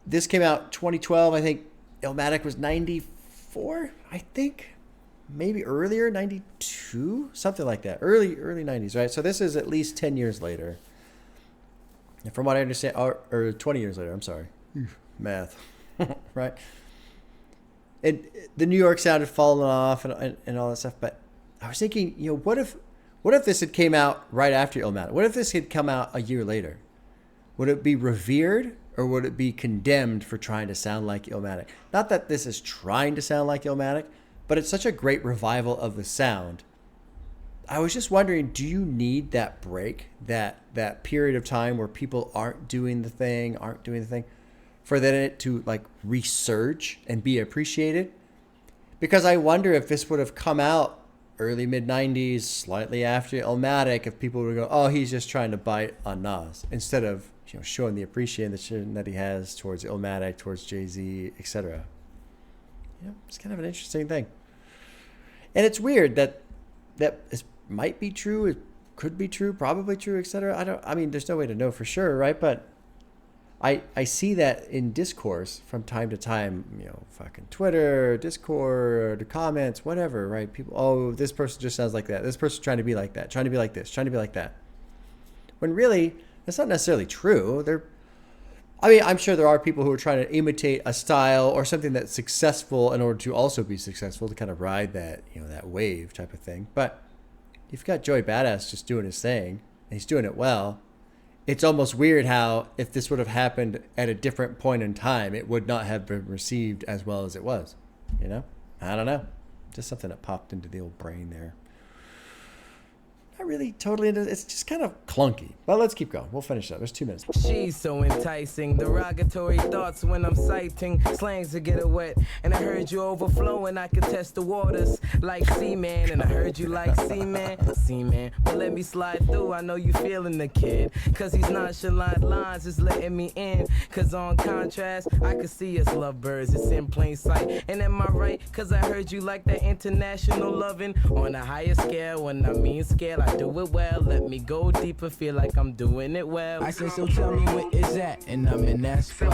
this came out 2012. I think Illmatic was 94, I think. Maybe earlier, 92, something like that. Early 90s, right? So this is at least 10 years later. And from what I understand, or 20 years later, I'm sorry. Math. Right? And the New York sound had fallen off and all that stuff. But I was thinking, you know, what if this had came out right after Illmatic? What if this had come out a year later? Would it be revered or would it be condemned for trying to sound like Illmatic? Not that this is trying to sound like Illmatic, but it's such a great revival of the sound. I was just wondering, do you need that break, that period of time where people aren't doing the thing, for then it to like resurge and be appreciated? Because I wonder if this would have come out early mid-90s, slightly after Illmatic, if people would go, oh, he's just trying to bite on Nas, instead of, you know, showing the appreciation that he has towards Illmatic, towards Jay-Z, etc. You know, it's kind of an interesting thing. And it's weird that is might be true, it could be true, probably true, etc. I mean, there's no way to know for sure, right? But I see that in discourse from time to time, you know, fucking Twitter, Discord, comments, whatever, right? People, oh, this person just sounds like that. This person's trying to be like that, trying to be like this, trying to be like that. When really, that's not necessarily true. I mean, I'm sure there are people who are trying to imitate a style or something that's successful in order to also be successful, to kind of ride that, you know, that wave type of thing. But you've got Joeybada just doing his thing, and he's doing it well. It's almost weird how if this would have happened at a different point in time, it would not have been received as well as it was. You know? I don't know. Just something that popped into the old brain there. Not really totally into it. It's just kind of clunky. But let's keep going. We'll finish up. There's 2 minutes. She's so enticing, derogatory thoughts when I'm citing slangs to get her wet. And I heard you overflowing, I could test the waters like seaman. And I heard you like seaman, but let me slide through, I know you feeling the kid. Cause these nonchalant lines is letting me in. Cause on contrast, I could see us lovebirds, it's in plain sight. And am I right? Cause I heard you like that international loving on a higher scale. When I mean scale, I do it well. Let me go deeper, feel like I'm doing it well. I say, so tell me what is that, and I'm in that spot.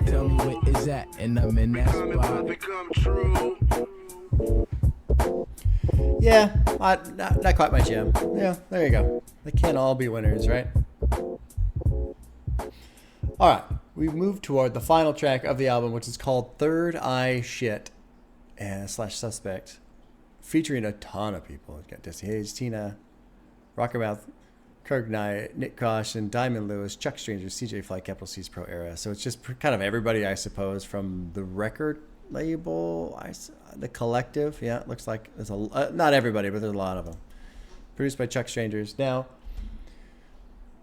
Tell me what is that, and I'm in that spot. Yeah, not quite my jam. Yeah, there you go. They can't all be winners, right? All right, we move toward the final track of the album, which is called Third Eye Shit / Suspect, featuring a ton of people. We've got Desi Hayes, Tina, Rockermouth, Kirk Knight, Nick Caution, Diamond Lewis, Chuck Stranger, CJ Fly, Capital C's Pro Era. So it's just kind of everybody, I suppose, from the record label, the collective. Yeah, it looks like there's not everybody, but there's a lot of them. Produced by Chuck Strangers. Now,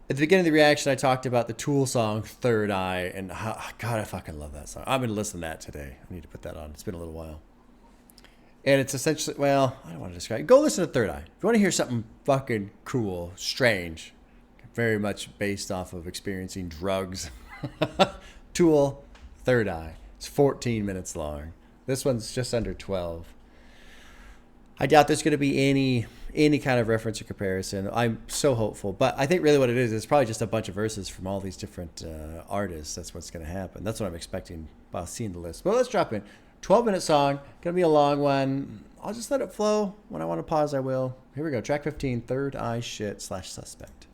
at the beginning of the reaction, I talked about the Tool song Third Eye, and God, I fucking love that song. I'm going to listen to that today. I need to put that on. It's been a little while. And it's essentially, well, I don't want to describe it. Go listen to Third Eye. If you want to hear something fucking cool, strange, very much based off of experiencing drugs, Tool, Third Eye. It's 14 minutes long. This one's just under 12. I doubt there's going to be any kind of reference or comparison. I'm so hopeful. But I think really what it is probably just a bunch of verses from all these different artists. That's what's going to happen. That's what I'm expecting by seeing the list. But let's drop in. 12-minute song. Going to be a long one. I'll just let it flow. When I want to pause, I will. Here we go. Track 15, Third Eye Shit / Suspect.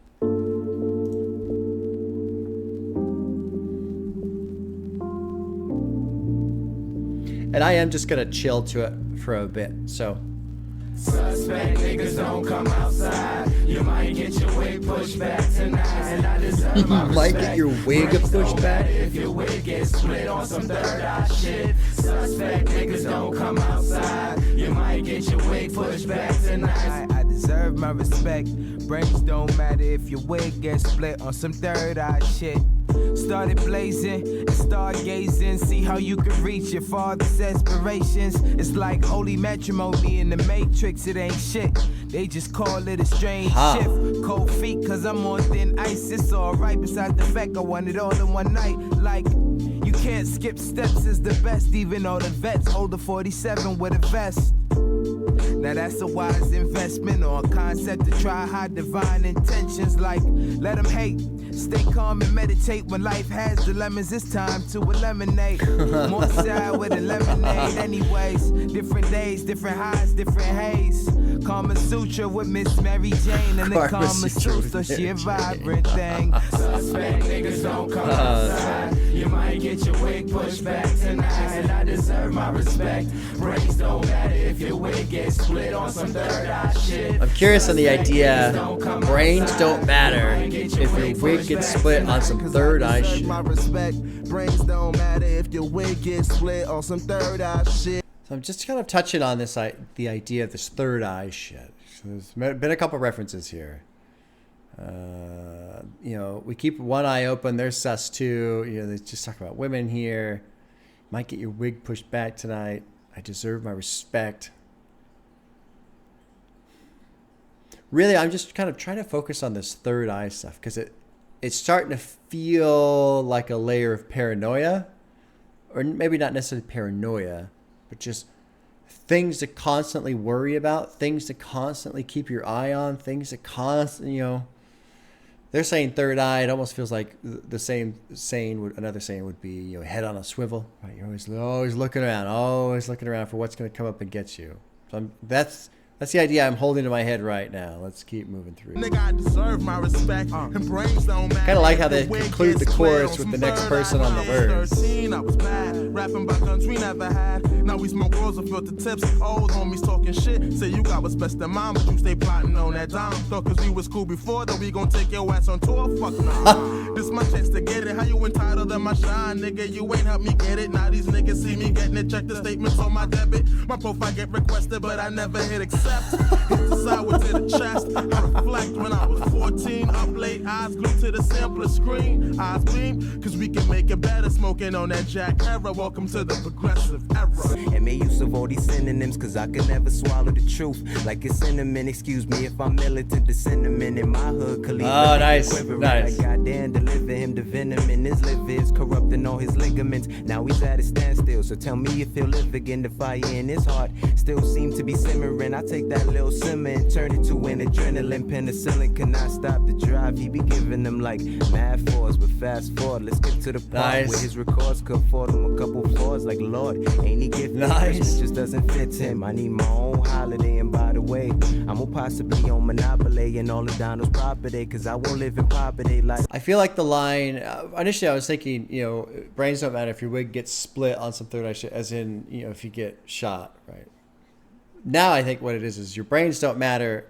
And I am just going to chill to it for a bit. So. Suspect niggas don't come outside. You might get your wig pushed back tonight. And I deserve my respect. Might get your wig pushed back. If your wig gets split on some third eye shit. Suspect niggas don't come outside. You might get your wig pushed back tonight. I deserve my respect. Brains don't matter if your wig gets split on some third eye shit. Started blazing and stargazing. See how you can reach your father's aspirations. It's like holy matrimony in the Matrix. It ain't shit. They just call it a strange shift. Cold feet cause I'm on thin ice. It's alright besides the fact I want it all in one night. Like you can't skip steps is the best. Even all the vets hold a 47 with a vest. Now that's a wise investment or a concept to try hide divine intentions. Like let them hate. Stay calm and meditate when life has dilemmas. It's time to eliminate. More sour with a lemonade. Anyways, different days, different highs, different haze. Kama Sutra with Miss Mary Jane and the Kama Sutra. She a vibrant thing. Suspect niggas don't come outside. You might get your wig pushed back tonight. And I deserve my respect. Brains don't matter if your wig gets split on some third eye shit. I'm curious on the idea. Brains don't matter if your wig gets split on some third eye shit. Brains don't matter if your wig gets split on some third eye shit. So I'm just kind of touching on this, the idea of this third eye shit. So there's been a couple references here. You know, we keep one eye open. There's sus too. You know, they just talk about women here. Might get your wig pushed back tonight. I deserve my respect. Really, I'm just kind of trying to focus on this third eye stuff because it's starting to feel like a layer of paranoia, or maybe not necessarily paranoia, but just things to constantly worry about, things to constantly keep your eye on, things to constantly, you know, they're saying third eye. It almost feels like the same saying. Another saying would be, you know, head on a swivel. Right? You're always looking around for what's going to come up and get you. So that's the idea I'm holding in my head right now. Let's keep moving through. Nigga, I deserve my respect. And brains don't matter. Kind of like how they conclude the chorus with the next person on the verse. 13, I was bad. Rapping about guns we never had. Now we smoke rolls and filter tips. Old homies talking shit. Say you got what's best in mind, but you stay plotting on that dime. Thought cause we was cool before that we gon' take your ass on tour. Fuck nah. This my chance to get it. How you entitled to my shine, nigga? You ain't help me get it. Now these niggas see me getting it. Check the statements on my debit. My profile get requested, but I never hit accept. Hit the sideward to the chest. I reflect when I was 14. Up late, eyes glued to the sampler screen. Eyes beam, cause we can make it better. Smoking on that Jack era. Welcome to the progressive era. And make use of all these synonyms, cause I could never swallow the truth. Like it's cinnamon, excuse me if I'm militant. The cinnamon in my hood, Khalid. Oh, nice. Like goddamn, deliver him the venom in his liver is corrupting all his ligaments. Now he's at a standstill, so tell me if he'll live again. The fire in his heart still seems to be simmering. I take that little simmer and turn it to an adrenaline. Penicillin cannot stop the drive. He be giving them like mad fours, but fast forward. Let's get to the part where his records could afford him a couple floors. Like Lord, ain't he gifted? Christmas just doesn't fit him. I need my own holiday, and by the way, I'm possibly on Monopoly and all of Donald's property, cause I won't live in poverty. Like I feel like the line initially I was thinking, you know, brains don't matter if your wig gets split on some third eye shit, as in, you know, if you get shot, right? Now I think what it is your brains don't matter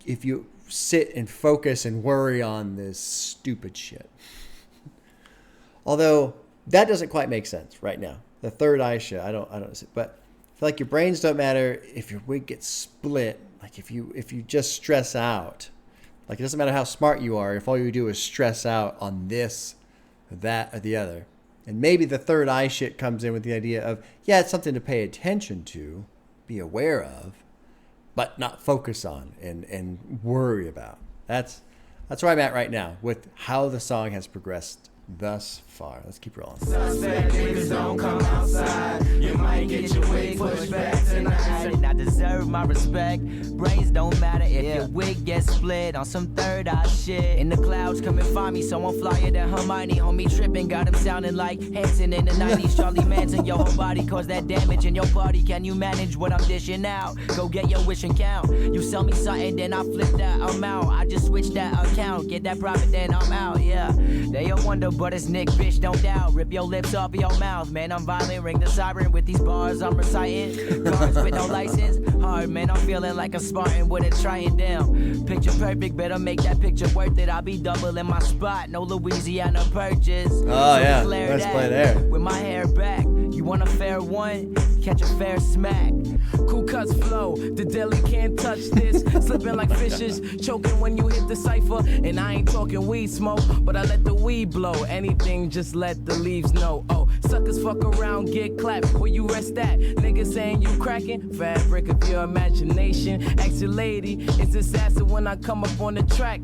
if you sit and focus and worry on this stupid shit. Although that doesn't quite make sense right now. The third eye shit, I don't but I feel like your brains don't matter if your wig gets split. Like if you just stress out, like it doesn't matter how smart you are if all you do is stress out on this, that, or the other. And maybe the third eye shit comes in with the idea of, yeah, it's something to pay attention to, be aware of, but not focus on and worry about. That's where I'm at right now with how the song has progressed thus far. Let's keep rolling. Suspect niggas don't come outside. You might get your wig pushed back tonight. And I deserve my respect. Brains don't matter if your wig gets split on some third eye shit. In the clouds, come and find me. Someone flyer than Hermione. Homie tripping, got him sounding like Hanson in the 90s. Charlie Manson, your whole body caused that damage in your party. Can you manage what I'm dishing out? Go get your wish and count. You sell me something, then I flip that amount. I just switch that account. Get that profit, then I'm out, yeah. They a wonder, but it's Nick, bitch, don't doubt. Rip your lips off your mouth, man, I'm violent. Ring the siren with these bars I'm reciting. Cars with no license. Hard, man, I'm feeling like a Spartan with a trying down. Picture perfect, better make that picture worth it. I'll be doubling my spot, no Louisiana purchase. Oh, yeah, let's play there. With my hair back, you want a fair one? Catch a fair smack. Cool cuts flow, the deli can't touch this. Slipping like fishes, choking when you hit the cipher. And I ain't talking weed smoke, but I let the weed blow. Anything, just let the leaves know. Oh, suckers fuck around, get clapped. Where you rest at? Niggas saying you cracking? Fabric of your imagination. Ask your lady, it's assassin when I come up on the track.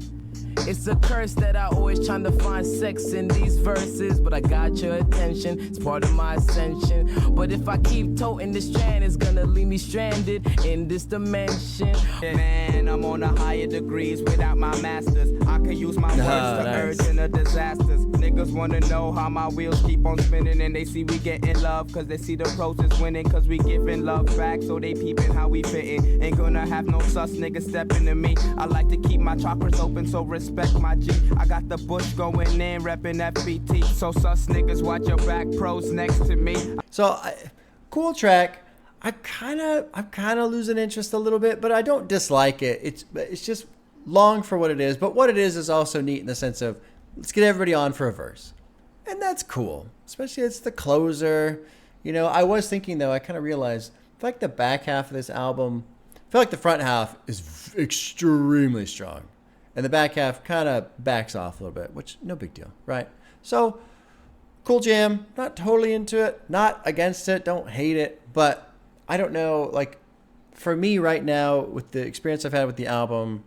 It's a curse that I always trying to find sex in these verses, but I got your attention, it's part of my ascension. But if I keep toting this strand, it's gonna leave me stranded in this dimension. Man, I'm on the higher degrees without my masters. I could use my words to urge in the disasters. Niggas wanna know how my wheels keep on spinning, and they see we getting love, cause they see the pros is winning, cause we giving love back, so they peeping how we fitting. Ain't gonna have no sus niggas stepping to me. I like to keep my chakras open, so respect my G. I got the bush going in, reppin' FBT. So sus niggas watch your back, pros next to me. So cool track. I'm kind of losing interest a little bit, but I don't dislike it. It's just long for what it is. But what it is also neat in the sense of let's get everybody on for a verse, and that's cool. Especially it's the closer. You know, I was thinking though, I kind of realized I feel like the back half of this album, I feel like the front half is extremely strong. And the back half kind of backs off a little bit, which no big deal, right? So, cool jam. Not totally into it. Not against it. Don't hate it. But I don't know, like, for me right now, with the experience I've had with the album,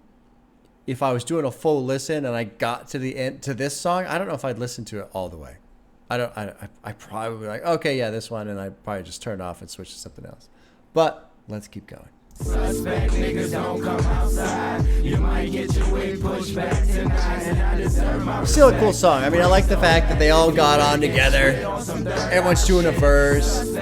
if I was doing a full listen and I got to the end, to this song, I don't know if I'd listen to it all the way. I probably like, okay, yeah, this one, and I'd probably just turn it off and switch to something else. But let's keep going. Suspect niggas don't come outside. You might get your wig pushed back tonight, and I deserve my Still a cool song. I mean, I like the fact that they all got on together. Everyone's doing a verse.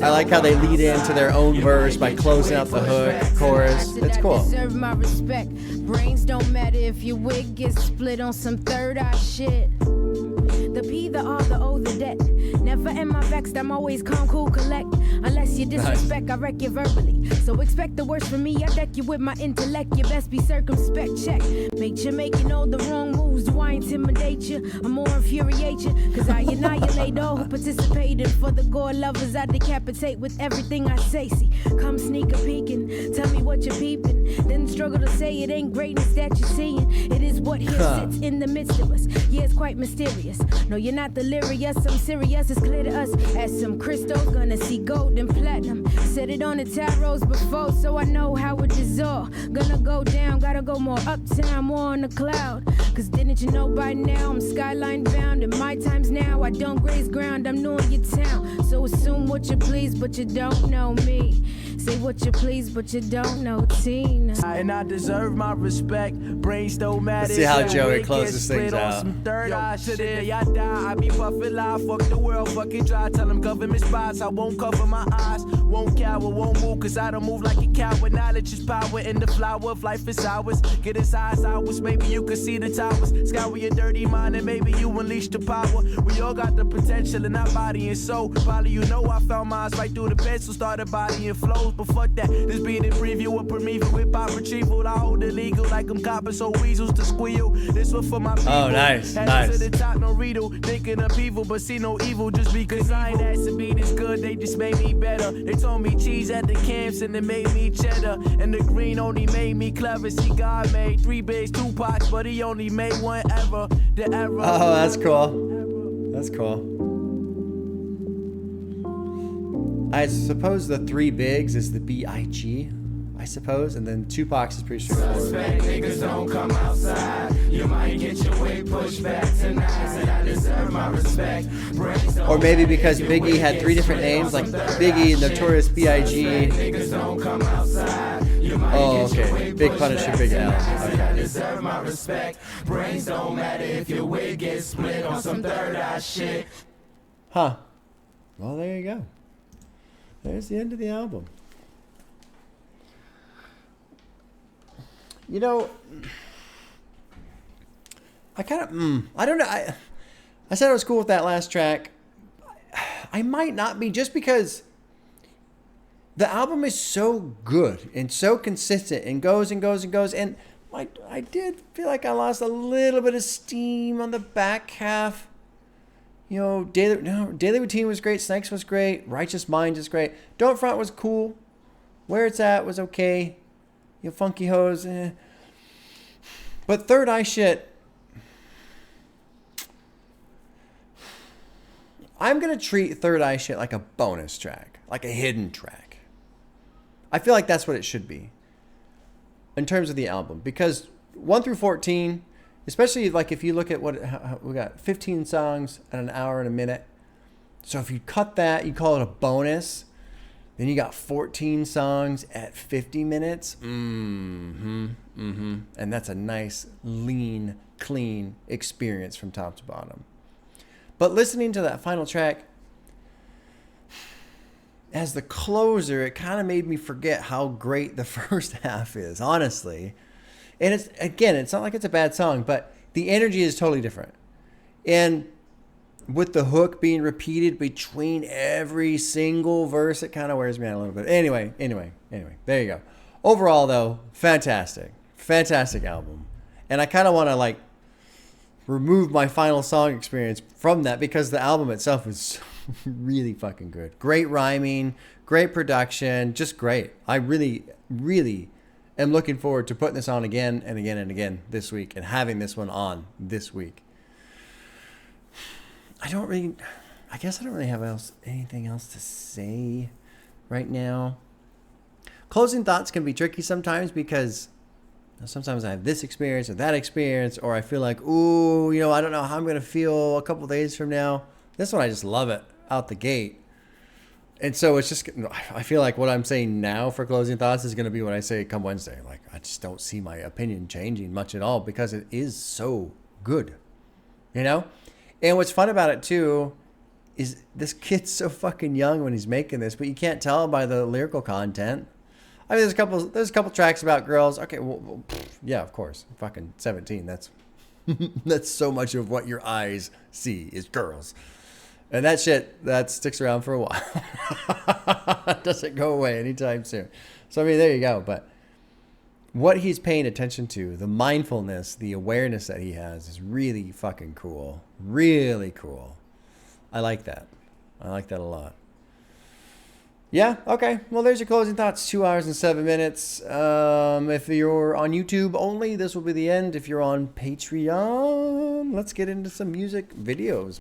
I like how they lead into their own verse by closing out the hook, chorus. It's cool. Deserve my respect. Brains don't matter if your wig gets split on some third eye shit. The P, the R, the O, the debt. Never am I vexed, I'm always calm, cool, collect. Unless you disrespect, I wreck you verbally. So expect the worst from me, I deck you with my intellect. You best be circumspect, check. Make sure making all the wrong moves. Do I intimidate you? I'm more infuriate you. Cause I annihilate all who participated. For the gore lovers, I decapitate with everything I say. See, come sneak a peeking, tell me what you're peeping. Then struggle to say it ain't greatness that you're seeing. It is what here sits in the midst of us. Yeah, it's quite mysterious. No, you're not delirious, I'm serious. It's clear to us as some crystals gonna see gold and platinum. Said it on the tarots before, so I know how it is all gonna go down. Gotta go more uptown, more on the cloud. Cause didn't you know by now I'm skyline bound? In my times now, I don't graze ground, I'm new in your town. So assume what you please, but you don't know me. Say what you please, but you don't know Tina. And I deserve my respect. Brains don't matter. Let's see how Joey closes things out. Third eye shit, the day I die, I be puffin' loud. Fuck the world, fucking dry. Tell them government spies, I won't cover my eyes. Won't cower, won't move, cause I don't move like a coward. Knowledge is power, and the flower of life is ours. Get his eyes hours, maybe you can see the towers. Scour your dirty mind, and maybe you unleash the power. We all got the potential in our body and soul. Probably you know I found mine right through the pencil, started bodying flows. But fuck that, this be the preview of Primeval with pop retrieval. I hold it legal like I'm copping, so weasels to squeal. This one for my people. Oh, nice, Headed nice. to the top, no riddle. Thinking of evil, but see no evil just because I ain't asked to be this good. They just made me better. They told me cheese at the camps and it made me cheddar. And the green only made me clever. See, God made 3 bigs, 2 pots, but he only made one ever. The error. Oh, that's cool. That's cool. I suppose the 3 bigs is the B.I.G., I suppose, and then Tupac's is pretty straightforward. Suspect niggas don't come outside. You might get your way pushed back tonight, and I deserve my respect. Or maybe because Biggie had 3 different names, like Biggie, Notorious B.I.G. Oh, okay. Big Punisher, Big L. Okay. Deserve my respect. Brains don't matter if your wig gets split on some third eye shit. Huh. Well, there you go. There's the end of the album. You know, I kind of, I don't know. I said I was cool with that last track. I might not be, just because the album is so good and so consistent and goes and goes and goes. And I did feel like I lost a little bit of steam on the back half. You know, Daily Routine was great. Snakes was great. Righteous Mind is great. Don't Front was cool. Where It's At was okay. You know, Funky Hose, But Third Eye Shit, I'm going to treat Third Eye Shit like a bonus track, like a hidden track. I feel like that's what it should be in terms of the album, because 1 through 14, especially like if you look at what we got, 15 songs at an hour and a minute. So if you cut that, you call it a bonus. Then you got 14 songs at 50 minutes. And that's a nice, lean, clean experience from top to bottom. But listening to that final track, as the closer, it kind of made me forget how great the first half is, honestly. And it's not like it's a bad song, but the energy is totally different. And with the hook being repeated between every single verse, it kind of wears me out a little bit. Anyway, there you go. Overall, though, fantastic album. And I kind of want to like remove my final song experience from that, because the album itself is really fucking good. Great rhyming, great production, just great. I really, really am looking forward to putting this on again and again and again this week, and having this one on this week. I guess I don't really have anything else to say right now. Closing thoughts can be tricky sometimes, because sometimes I have this experience or that experience, or I feel like, ooh, I don't know how I'm going to feel a couple days from now. This one, I just love it out the gate. And so it's just, I feel like what I'm saying now for closing thoughts is going to be what I say come Wednesday. Like, I just don't see my opinion changing much at all because it is so good, you know? And what's fun about it too is this kid's so fucking young when he's making this, but you can't tell by the lyrical content. I mean, there's a couple tracks about girls. Okay, well, yeah, of course. Fucking 17. That's that's so much of what your eyes see is girls. And that shit, that sticks around for a while. It doesn't go away anytime soon. So, I mean, there you go. But what he's paying attention to, the mindfulness, the awareness that he has is really fucking cool. Really cool. I like that. I like that a lot. Yeah, okay. Well, there's your closing thoughts. 2 hours and 7 minutes. If you're on YouTube only, this will be the end. If you're on Patreon, let's get into some music videos.